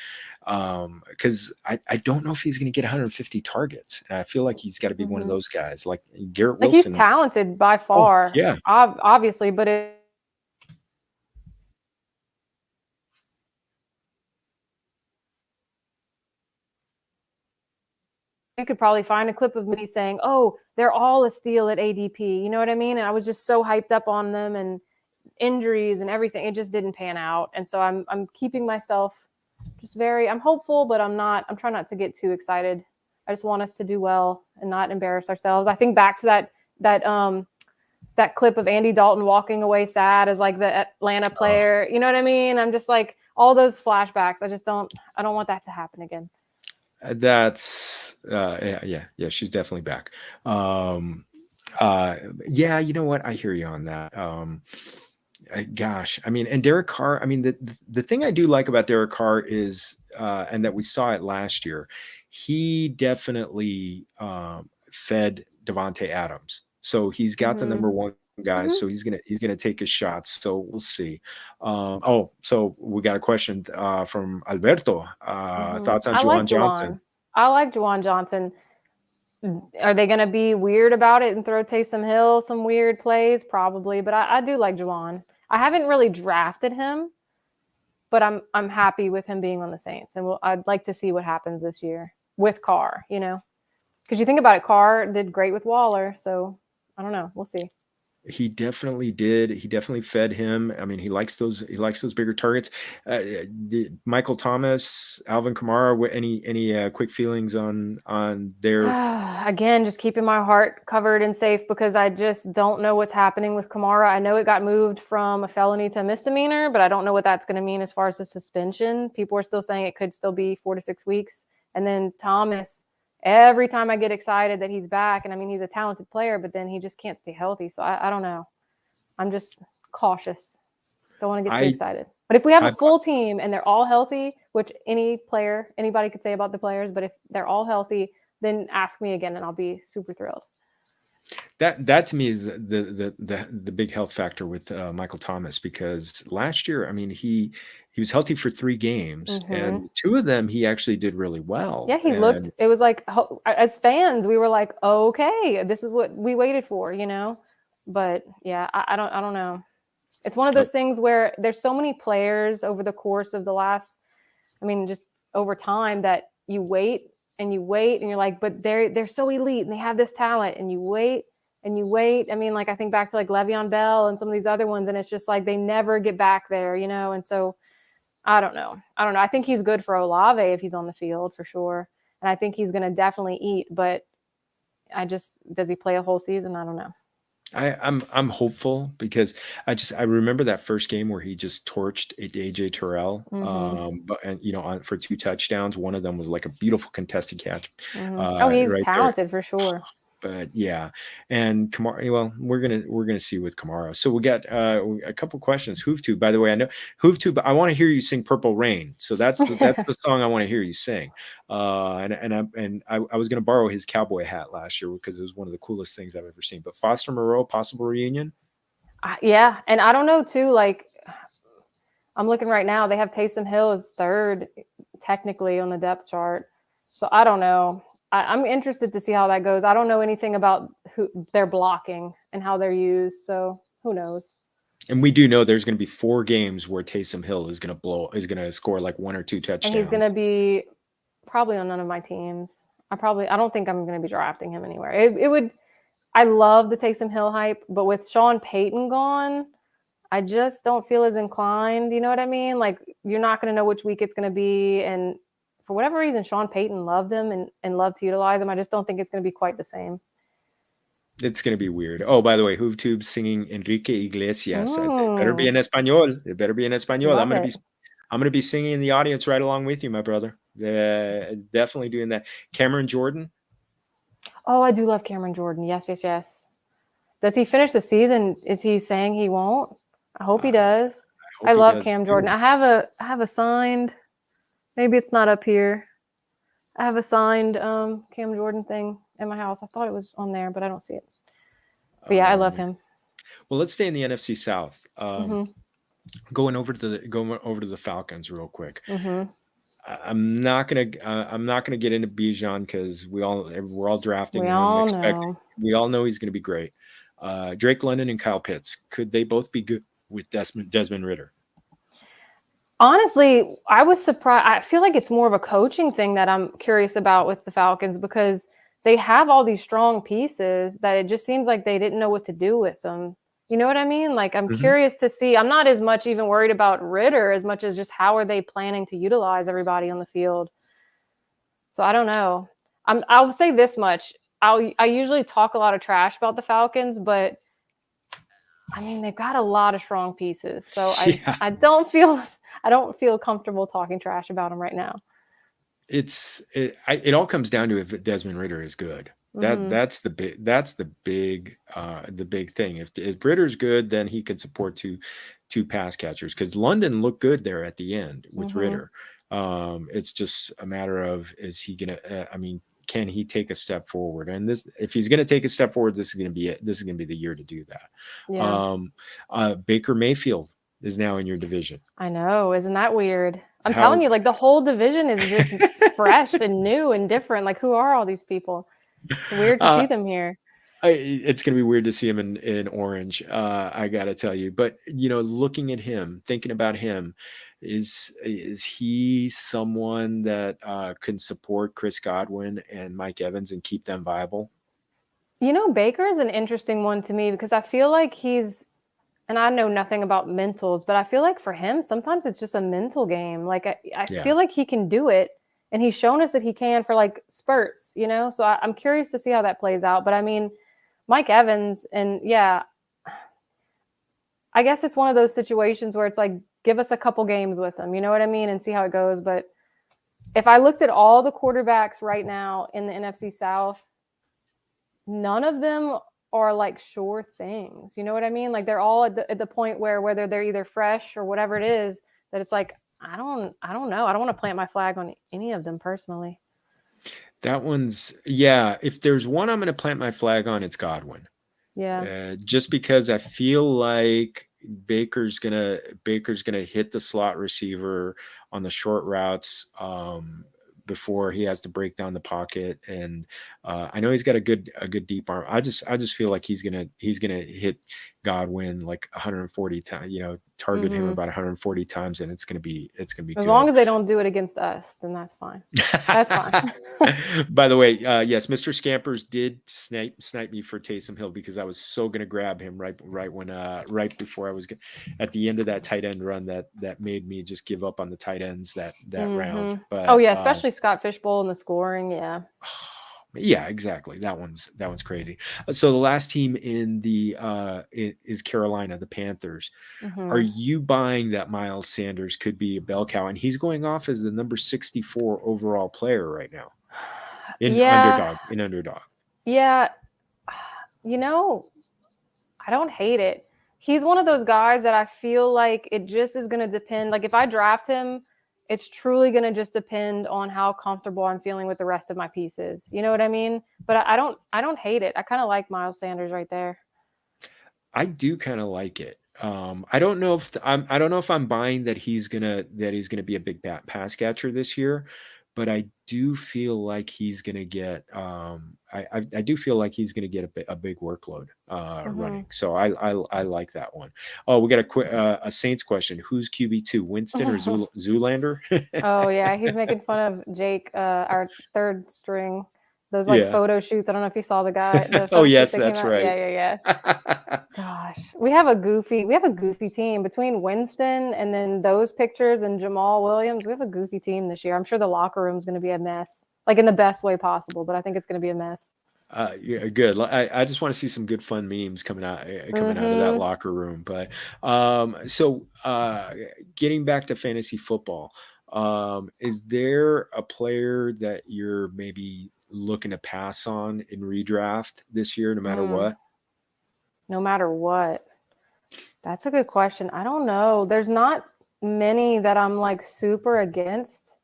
Because I don't know if he's going to get 150 targets, and I feel like he's got to be one of those guys like Garrett Wilson. He's talented by far, yeah, obviously, but you could probably find a clip of me saying, oh, they're all a steal at ADP. You know what I mean? And I was just so hyped up on them and injuries and everything. It just didn't pan out. And so I'm keeping myself just I'm hopeful, but I'm trying not to get too excited. I just want us to do well and not embarrass ourselves. I think back to that clip of Andy Dalton walking away sad as like the Atlanta player. You know what I mean? I'm just like all those flashbacks. I don't want that to happen again. That's yeah, she's definitely back. Yeah, you know what? I hear you on that. Gosh, I mean, and Derek Carr, I mean, the thing I do like about Derek Carr is, and that we saw it last year, he definitely fed Devontae Adams. So he's got the number one guys, so he's gonna take his shots. So we'll see. So we got a question from Alberto. Thoughts on I like Juwan Johnson? Juwan. I like Juwan Johnson. Are they going to be weird about it and throw Taysom Hill some weird plays? Probably, but I do like Juwan. I haven't really drafted him, but I'm happy with him being on the Saints, and I'd like to see what happens this year with Carr. Because you think about it, Carr did great with Waller, so I don't know. We'll see. He definitely did. He definitely fed him. I mean, he likes those bigger targets. Michael Thomas, Alvin Kamara. Any quick feelings on their? Again, just keeping my heart covered and safe because I just don't know what's happening with Kamara. I know it got moved from a felony to a misdemeanor, but I don't know what that's going to mean as far as the suspension. People are still saying it could still be 4 to 6 weeks. And then Thomas. Every time I get excited that he's back, and I mean, he's a talented player, but then he just can't stay healthy. So I don't know. I'm just cautious. Don't want to get too excited. But if we have a full team and they're all healthy, which anybody could say about the players, but if they're all healthy, then ask me again and I'll be super thrilled. That to me is the big health factor with Michael Thomas, because last year, I mean, he was healthy for 3 games, and 2 of them he actually did really well. Yeah, looked. It was like, as fans, we were like, okay, this is what we waited for, But yeah, I don't know. It's one of those things where there's so many players over the course of the last, just over time, that you wait and you're like, but they're so elite and they have this talent, and you wait. And you wait. I think back to like Le'Veon Bell and some of these other ones, and it's just like they never get back there, And so I don't know. I think he's good for Olave if he's on the field for sure. And I think he's going to definitely eat, but does he play a whole season? I don't know. I'm hopeful because I remember that first game where he just torched AJ Terrell, for 2 touchdowns. One of them was like a beautiful contested catch. He's talented for sure. But yeah, and Kamara. Well, we're gonna see with Kamara. So we got a couple questions. HoofTube, by the way, I know HoofTube. I want to hear you sing "Purple Rain." So that's the song I want to hear you sing. And I was gonna borrow his cowboy hat last year because it was one of the coolest things I've ever seen. But Foster Moreau, possible reunion. Yeah, and I don't know too. Like, I'm looking right now. They have Taysom Hill as 3rd technically on the depth chart. So I don't know. I'm interested to see how that goes. I don't know anything about who they're blocking and how they're used, so who knows? And we do know there's going to be 4 games where Taysom Hill is going to score like 1 or 2 touchdowns. And he's going to be probably on none of my teams. I don't think I'm going to be drafting him anywhere. I love the Taysom Hill hype, but with Sean Payton gone, I just don't feel as inclined. You know what I mean? Like, you're not going to know which week it's going to be, and for whatever reason, Sean Payton loved him and loved to utilize him. I just don't think it's going to be quite the same. It's going to be weird. Oh, by the way, HoofTube singing Enrique Iglesias. It better be in Espanol. It better be in Espanol. I'm going to be singing in the audience right along with you, my brother. Definitely doing that. Cameron Jordan. Oh, I do love Cameron Jordan. Yes. Does he finish the season? Is he saying he won't? I hope he does. I love Cam Jordan. I have a signed. Maybe it's not up here. I have a signed Cam Jordan thing in my house. I thought it was on there, but I don't see it. But yeah, I love him. Well, let's stay in the NFC South. Going over to the Falcons real quick. I'm not gonna get into Bijan because we're all drafting him. We all know he's gonna be great. Drake London and Kyle Pitts, could they both be good with Desmond Ridder? Honestly, I was surprised. I feel like it's more of a coaching thing that I'm curious about with the Falcons, because they have all these strong pieces that it just seems like they didn't know what to do with them. You know what I mean? Like, I'm curious to see. I'm not as much even worried about Ridder as much as just how are they planning to utilize everybody on the field. So I don't know. I'll say this much. I usually talk a lot of trash about the Falcons, but they've got a lot of strong pieces. So I don't feel comfortable talking trash about them right now. It all comes down to if Desmond Ridder is good. That's the big thing. If Ridder's good, then he could support two pass catchers, because London looked good there at the end with Ridder. It's just a matter of, is he gonna? can he take a step forward? And this, if he's going to take a step forward, this is going to be it. This is going to be the year to do that. Yeah. Baker Mayfield is now in your division. I know. Isn't that weird? I'm telling you, like the whole division is just fresh and new and different. Like, who are all these people? It's weird to see them here. It's going to be weird to see him in orange. I got to tell you, but looking at him, thinking about him, is he someone that can support Chris Godwin and Mike Evans and keep them viable? Baker is an interesting one to me because I feel like and I know nothing about mentals, but I feel like for him, sometimes it's just a mental game. Like I feel like he can do it, and he's shown us that he can for like spurts, So I'm curious to see how that plays out. But I mean, Mike Evans, and I guess it's one of those situations where it's like, give us a couple games with him, you know what I mean, and see how it goes. But if I looked at all the quarterbacks right now in the NFC South, none of them are like sure things. You know what I mean? Like they're all at the point where whether they're either fresh or whatever it is, that it's like, I don't know. I don't want to plant my flag on any of them personally. That one's, if there's one I'm going to plant my flag on, it's Godwin. Yeah. Just because I feel like Baker's gonna hit the slot receiver on the short routes before he has to break down the pocket, and I know he's got a good deep arm. I just feel like he's gonna hit Godwin like 140 times, target him about 140 times, and it's gonna be as good. long as they don't do it against us, then that's fine. That's fine. By the way, yes, Mr. Scampers did snipe me for Taysom Hill because I was so gonna grab him right before I was at the end of that tight end run that made me just give up on the tight ends that round. But especially Scott Fishbowl and the scoring, Yeah, exactly. That one's crazy. So the last team in the is Carolina, the Panthers. Are you buying that Miles Sanders could be a bell cow? And he's going off as the number 64 overall player right now in underdog. Yeah. I don't hate it. He's one of those guys that I feel like it just is going to depend. Like if I draft him, it's truly going to just depend on how comfortable I'm feeling with the rest of my pieces. You know what I mean? But I don't hate it. I kind of like Miles Sanders right there. I do kind of like it. I don't know if I'm buying that he's gonna be a big pass catcher this year, but I do feel like he's gonna get. I do feel like he's gonna get a big workload running. So I like that one. Oh, we got a Saints question. Who's QB2, Winston or Zoolander? Oh yeah, he's making fun of Jake, our third string. Those photo shoots. I don't know if you saw the guy. Oh yes, that's right. Yeah. Gosh, we have a goofy team between Winston and then those pictures and Jamal Williams. We have a goofy team this year. I'm sure the locker room is going to be a mess, like in the best way possible. But I think it's going to be a mess. Yeah, good. I just want to see some good fun memes coming out of that locker room. But so getting back to fantasy football, is there a player that you're maybe looking to pass on in redraft this year, no matter what? No matter what. That's a good question. I don't know. There's not many that I'm like super against,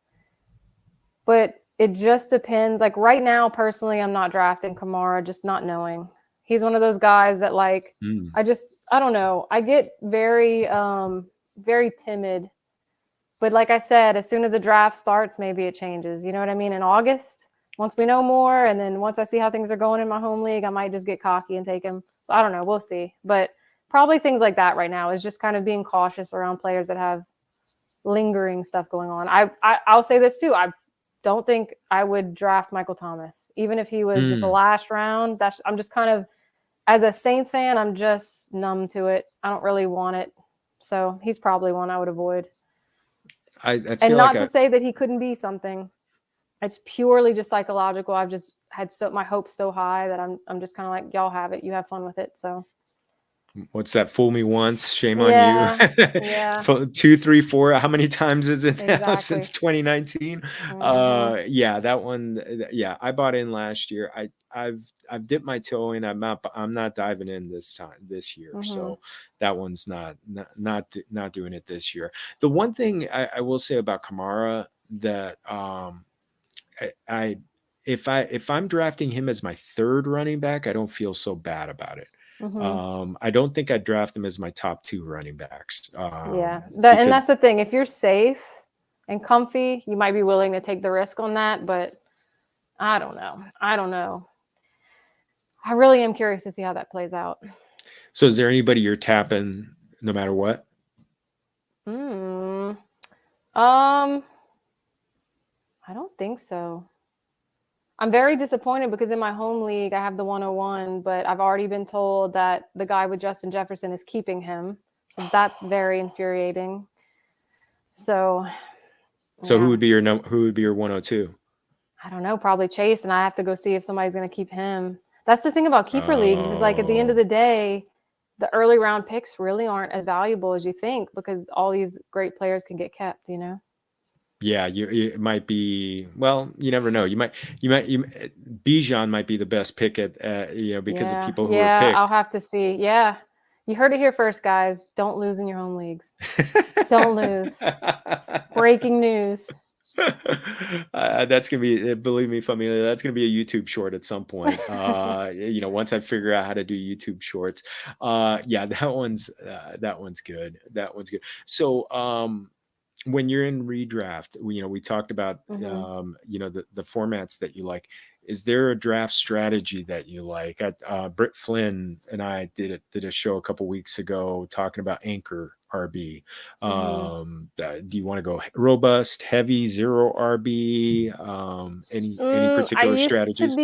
but it just depends. Like right now, personally, I'm not drafting Kamara, just not knowing. He's one of those guys that like, I don't know. I get very, very timid. But like I said, as soon as the draft starts, maybe it changes. You know what I mean? In August, once we know more, and then once I see how things are going in my home league, I might just get cocky and take him. So I don't know. We'll see. But probably things like that right now is just kind of being cautious around players that have lingering stuff going on. I'll say this too. I don't think I would draft Michael Thomas, even if he was just a last round. I'm just kind of, as a Saints fan, I'm just numb to it. I don't really want it. So he's probably one I would avoid. I feel and not to say that he couldn't be something. It's purely just psychological. I've just had my hopes so high that I'm just kind of like, y'all have it. You have fun with it. So what's that? Fool me once, shame on you. Yeah. 2, 3, 4. How many times is it now since 2019? Yeah, that one. Yeah, I bought in last year. I've dipped my toe in. I'm not diving in this year. So that one's not doing it this year. The one thing I will say about Kamara that if I'm drafting him as my third running back, I don't feel so bad about it. Mm-hmm. I don't think I'd draft him as my top 2 running backs. Yeah, and Because that's the thing. If you're safe and comfy, you might be willing to take the risk on that. But I don't know. I really am curious to see how that plays out. So is there anybody you're tapping no matter what? I don't think so. I'm very disappointed because in my home league, I have the 101, but I've already been told that the guy with Justin Jefferson is keeping him. So that's very infuriating. So yeah. Who would be your 102? I don't know, probably Chase, and I have to go see if somebody's going to keep him. That's the thing about keeper leagues is like at the end of the day, the early round picks really aren't as valuable as you think because all these great players can get kept, Yeah, it might be. Well, you never know. Bijan might be the best pick at because of people who are picked. I'll have to see. Yeah, you heard it here first, guys. Don't lose in your home leagues. Don't lose. Breaking news. That's gonna be, believe me, Familia, that's gonna be a YouTube short at some point. Once I figure out how to do YouTube shorts. Yeah, that one's good. That one's good. So, when you're in redraft, we talked about the formats that you like. Is there a draft strategy that you like? Britt Flynn and I did a show a couple weeks ago talking about anchor RB. Do you want to go robust, heavy, zero RB? Any particular strategies?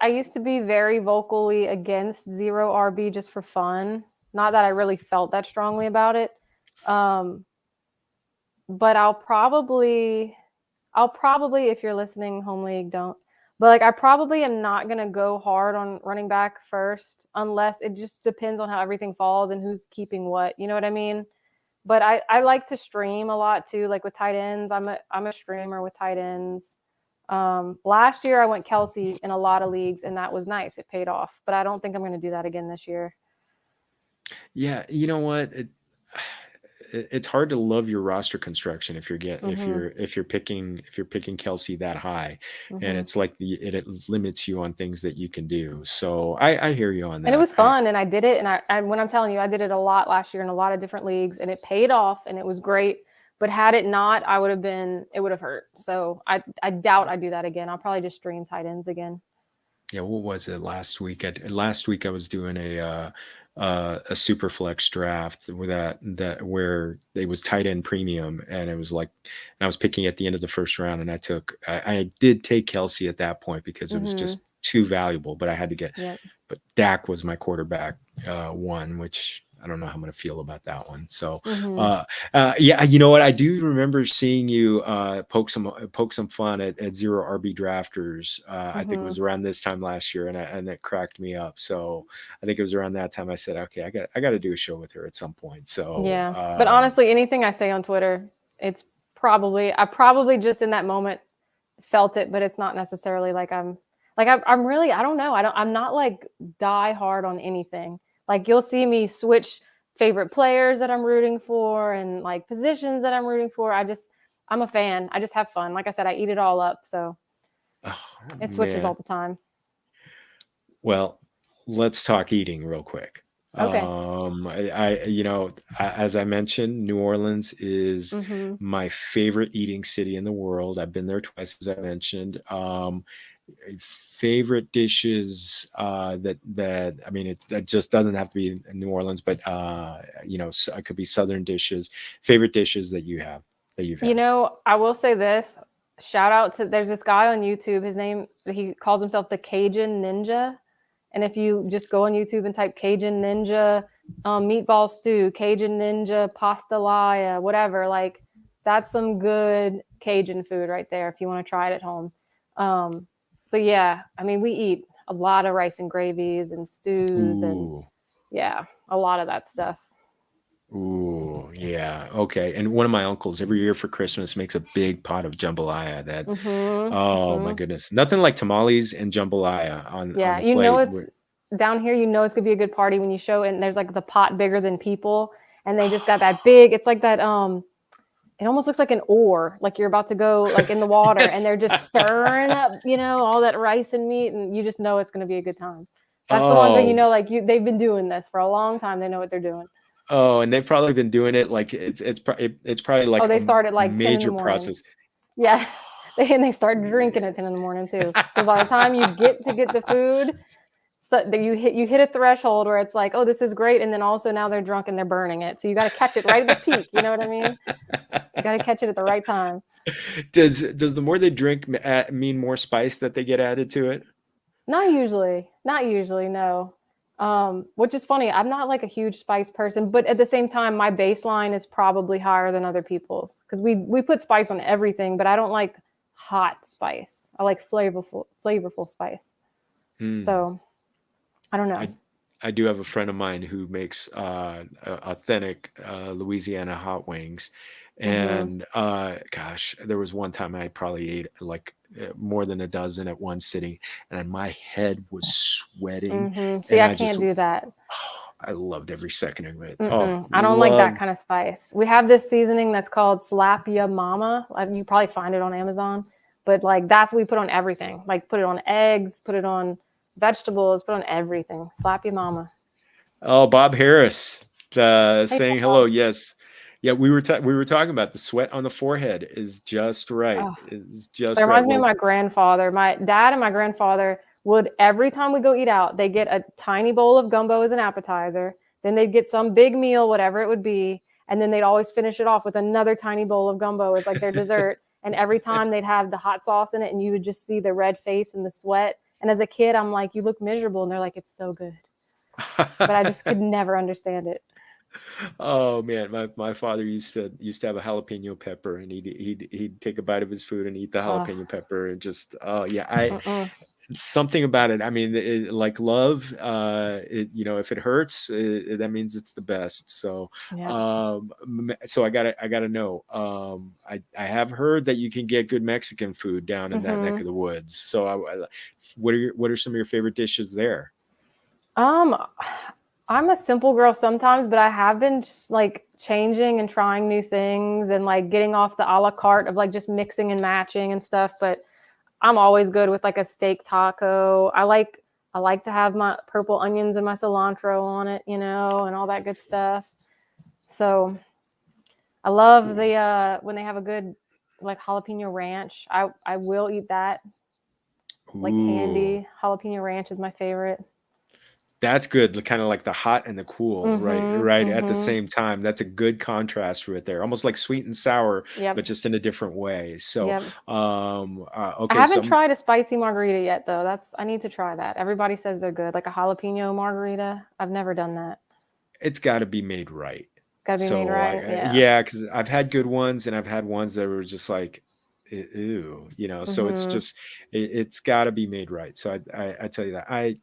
I used to be very vocally against zero RB just for fun. Not that I really felt that strongly about it. But I'll probably, if you're listening, home league, don't. But like, I probably am not going to go hard on running back first, unless it just depends on how everything falls and who's keeping what. You know what I mean? But I like to stream a lot too, like with tight ends. I'm a streamer with tight ends. Last year I went Kelsey in a lot of leagues, and that was nice. It paid off. But I don't think I'm going to do that again this year. Yeah, you know what? It's hard to love your roster construction if you're picking Kelsey that high, and it's like it limits you on things that you can do. So I hear you on that. And it was fun, and I did it, and when I'm telling you, I did it a lot last year in a lot of different leagues, and it paid off, and it was great. But had it not, it would have hurt. So I doubt I do that again. I'll probably just stream tight ends again. Yeah, what was it last week? Last week I was doing a super flex draft where it was tight end premium, and it was like, and I was picking at the end of the first round, and I did take Kelsey at that point because it was just too valuable, but I had to get, but Dak was my quarterback one, which I don't know how I'm going to feel about that one. So, yeah, you know what? I do remember seeing you poke some fun at zero RB drafters. I think it was around this time last year, and it cracked me up. So I think it was around that time I said, okay, I got to do a show with her at some point. So yeah, but honestly, anything I say on Twitter, I probably just in that moment felt it, but it's not necessarily like I'm really, I don't know. I'm not like die hard on anything. Like you'll see me switch favorite players that I'm rooting for and like positions that I'm rooting for. I'm a fan. I just have fun. Like I said, I eat it all up. So it switches all the time. Well, let's talk eating real quick. Okay. As I mentioned, New Orleans is my favorite eating city in the world. I've been there twice, as I mentioned. Favorite dishes that I mean, it just doesn't have to be in New Orleans, but it could be Southern dishes. Favorite dishes that you've had. I will say this. Shout out to, there's this guy on YouTube. He calls himself the Cajun Ninja. And if you just go on YouTube and type Cajun Ninja, meatball stew, Cajun Ninja, pasta laya, whatever, like that's some good Cajun food right there if you want to try it at home. But yeah, I mean, we eat a lot of rice and gravies and stews and a lot of that stuff. Ooh, yeah. Okay. And one of my uncles every year for Christmas makes a big pot of jambalaya my goodness. Nothing like tamales and jambalaya on the plate. It's down here, it's gonna be a good party when you show it, and there's like the pot bigger than people, and they just got that big, it's like that it almost looks like an oar, like you're about to go like in the water Yes. and they're just stirring up, all that rice and meat, and you just know it's going to be a good time. That's the ones where like they've been doing this for a long time. They know what they're doing. Oh, and they've probably been doing it like it's probably like they start at like 10 in the major morning. process. Yeah. They start drinking at 10 in the morning too. So by the time you get the food, so that you hit a threshold where it's like, oh, this is great, and then also now they're drunk and they're burning it. So you got to catch it right at the peak. You know what I mean? You got to catch it at the right time. Does the more they drink mean more spice that they get added to it? Not usually. No. Which is funny. I'm not like a huge spice person, but at the same time, my baseline is probably higher than other people's because we put spice on everything, but I don't like hot spice. I like flavorful spice. So I don't know. I do have a friend of mine who makes authentic Louisiana hot wings. And gosh, there was one time I probably ate like more than a dozen at one sitting, and my head was sweating. See, I can't do that. I loved every second of it. I don't like that kind of spice. We have this seasoning that's called Slap Ya Mama. You probably find it on Amazon, but like that's what we put on everything. Like put it on eggs, put it on vegetables, put on everything. Slap Your Mama. Oh, Bob Harris saying hello. Yes. Yeah, we were talking about the sweat on the forehead is just right. Oh, it's just. It reminds me of my grandfather. My dad and my grandfather would, every time we go eat out, they get a tiny bowl of gumbo as an appetizer. Then they'd get some big meal, whatever it would be, and then they'd always finish it off with another tiny bowl of gumbo as like their dessert. And every time they'd have the hot sauce in it, and you would just see the red face and the sweat. And as a kid, I'm like, you look miserable, and they're like, it's so good. But I just could never understand it. Oh man, my father used to have a jalapeno pepper, and he'd take a bite of his food and eat the jalapeno pepper, and just something about it. I mean, like love, if it hurts, that means it's the best. So, so I gotta know. I have heard that you can get good Mexican food down in that neck of the woods. So, what are some of your favorite dishes there? I'm a simple girl sometimes, but I have been just like changing and trying new things and like getting off the a la carte of like just mixing and matching and stuff. But I'm always good with like a steak taco. I like to have my purple onions and my cilantro on it, and all that good stuff. So I love the when they have a good like jalapeno ranch. I will eat that. Like candy. Jalapeno ranch is my favorite. That's good. Kind of like the hot and the cool, right at the same time. That's a good contrast right there. Almost like sweet and sour, but just in a different way. So, okay. I haven't tried a spicy margarita yet, though. I need to try that. Everybody says they're good, like a jalapeno margarita. I've never done that. It's got to be made right. Got to be made right. Yeah, because I've had good ones, and I've had ones that were just like, ew, So it's just it's got to be made right. So I tell you that I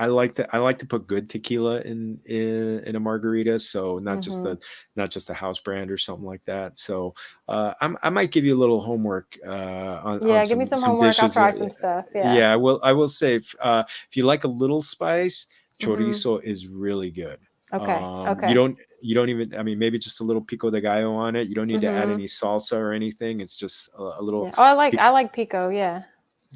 like to put good tequila in a margarita, so not just a house brand or something like that. So I might give you a little homework on give me some homework. Dishes. I'll try some stuff. I will say if you like a little spice, chorizo is really good. Okay. You don't even, I mean, maybe just a little pico de gallo on it. You don't need to add any salsa or anything. It's just a little. Yeah. Oh, I like pico. Yeah.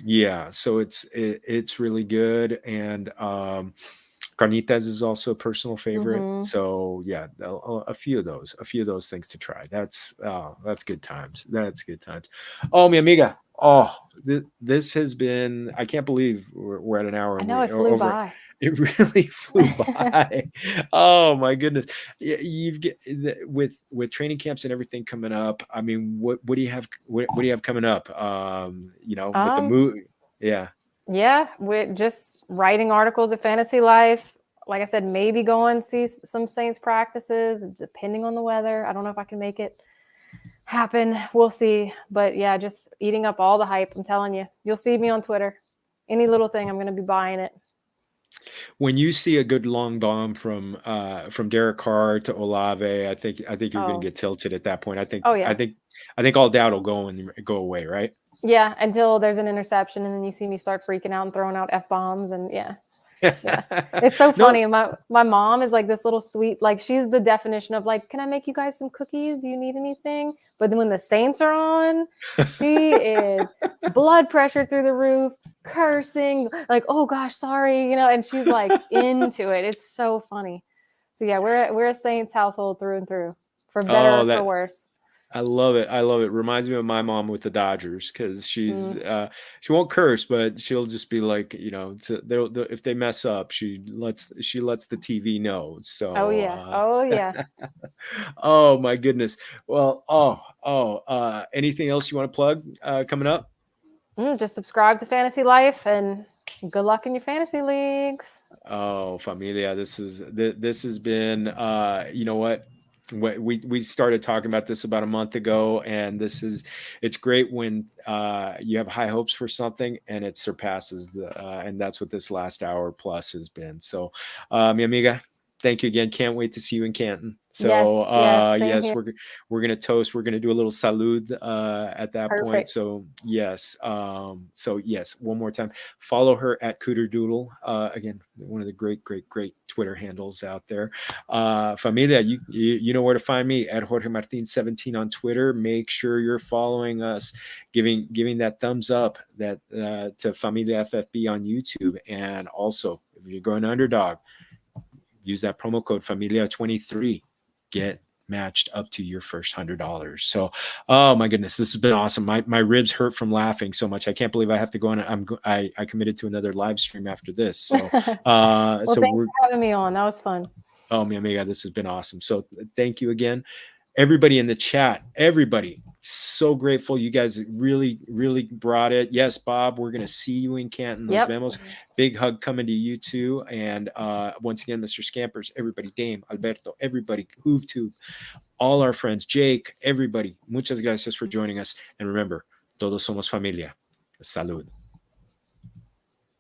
Yeah, so it's really good, and carnitas is also a personal favorite. So yeah, a few of those things to try. That's good times. That's good times. Oh, mi amiga. Oh, this has been. I can't believe we're at an hour. I know it flew by. It really flew by. Oh my goodness! You've get with training camps and everything coming up. I mean, what do you have? What do you have coming up? With the movie. Yeah. Yeah, we're just writing articles at Fantasy Life. Like I said, maybe go and see some Saints practices, depending on the weather. I don't know if I can make it happen. We'll see. But yeah, just eating up all the hype. I'm telling you, you'll see me on Twitter. Any little thing, I'm going to be buying it. When you see a good long bomb from Derek Carr to Olave, I think you're going to get tilted at that point. I think all doubt will go away, right? Yeah, until there's an interception, and then you see me start freaking out and throwing out F-bombs, and yeah. Yeah. It's so funny. My mom is like this little sweet, like she's the definition of like, can I make you guys some cookies? Do you need anything? But then when the Saints are on, she is blood pressure through the roof, cursing, like, oh gosh, sorry, and she's like into it. It's so funny. So yeah, we're a Saints household through and through, for better or for worse. I love it. I love it. Reminds me of my mom with the Dodgers, because she won't curse, but she'll just be like, if they mess up, she lets the TV know. So oh yeah. Oh my goodness. Well, anything else you want to plug coming up? Just subscribe to Fantasy Life and good luck in your fantasy leagues. Oh, Familia, this has been you know what? We started talking about this about a month ago, and it's great when you have high hopes for something and it surpasses and that's what this last hour plus has been. So mi amiga, thank you again. Can't wait to see you in Canton. So yes, we're gonna toast. We're gonna do a little salud at that point. So yes, one more time. Follow her at CooterDoodle. Again, one of the great Twitter handles out there. Familia, you know where to find me, at Jorge Martin 17 on Twitter. Make sure you're following us, giving that thumbs up to Familia FFB on YouTube, and also if you're going underdog, use that promo code Familia23. Get matched up to your first $100. So, oh my goodness, this has been awesome. My ribs hurt from laughing so much. I can't believe I have to go on. I committed to another live stream after this. So, thanks for having me on. That was fun. Oh, mi amiga, this has been awesome. So, thank you again. Everybody in the chat, everybody, so grateful. You guys really brought it. Yes, Bob, we're going to see you in Canton. Nos vemos. Big hug coming to you too. And once again, Mr. Scampers, everybody, Dame, Alberto, everybody, HoovTube, all our friends, Jake, everybody, muchas gracias for joining us. And remember, todos somos familia. Salud.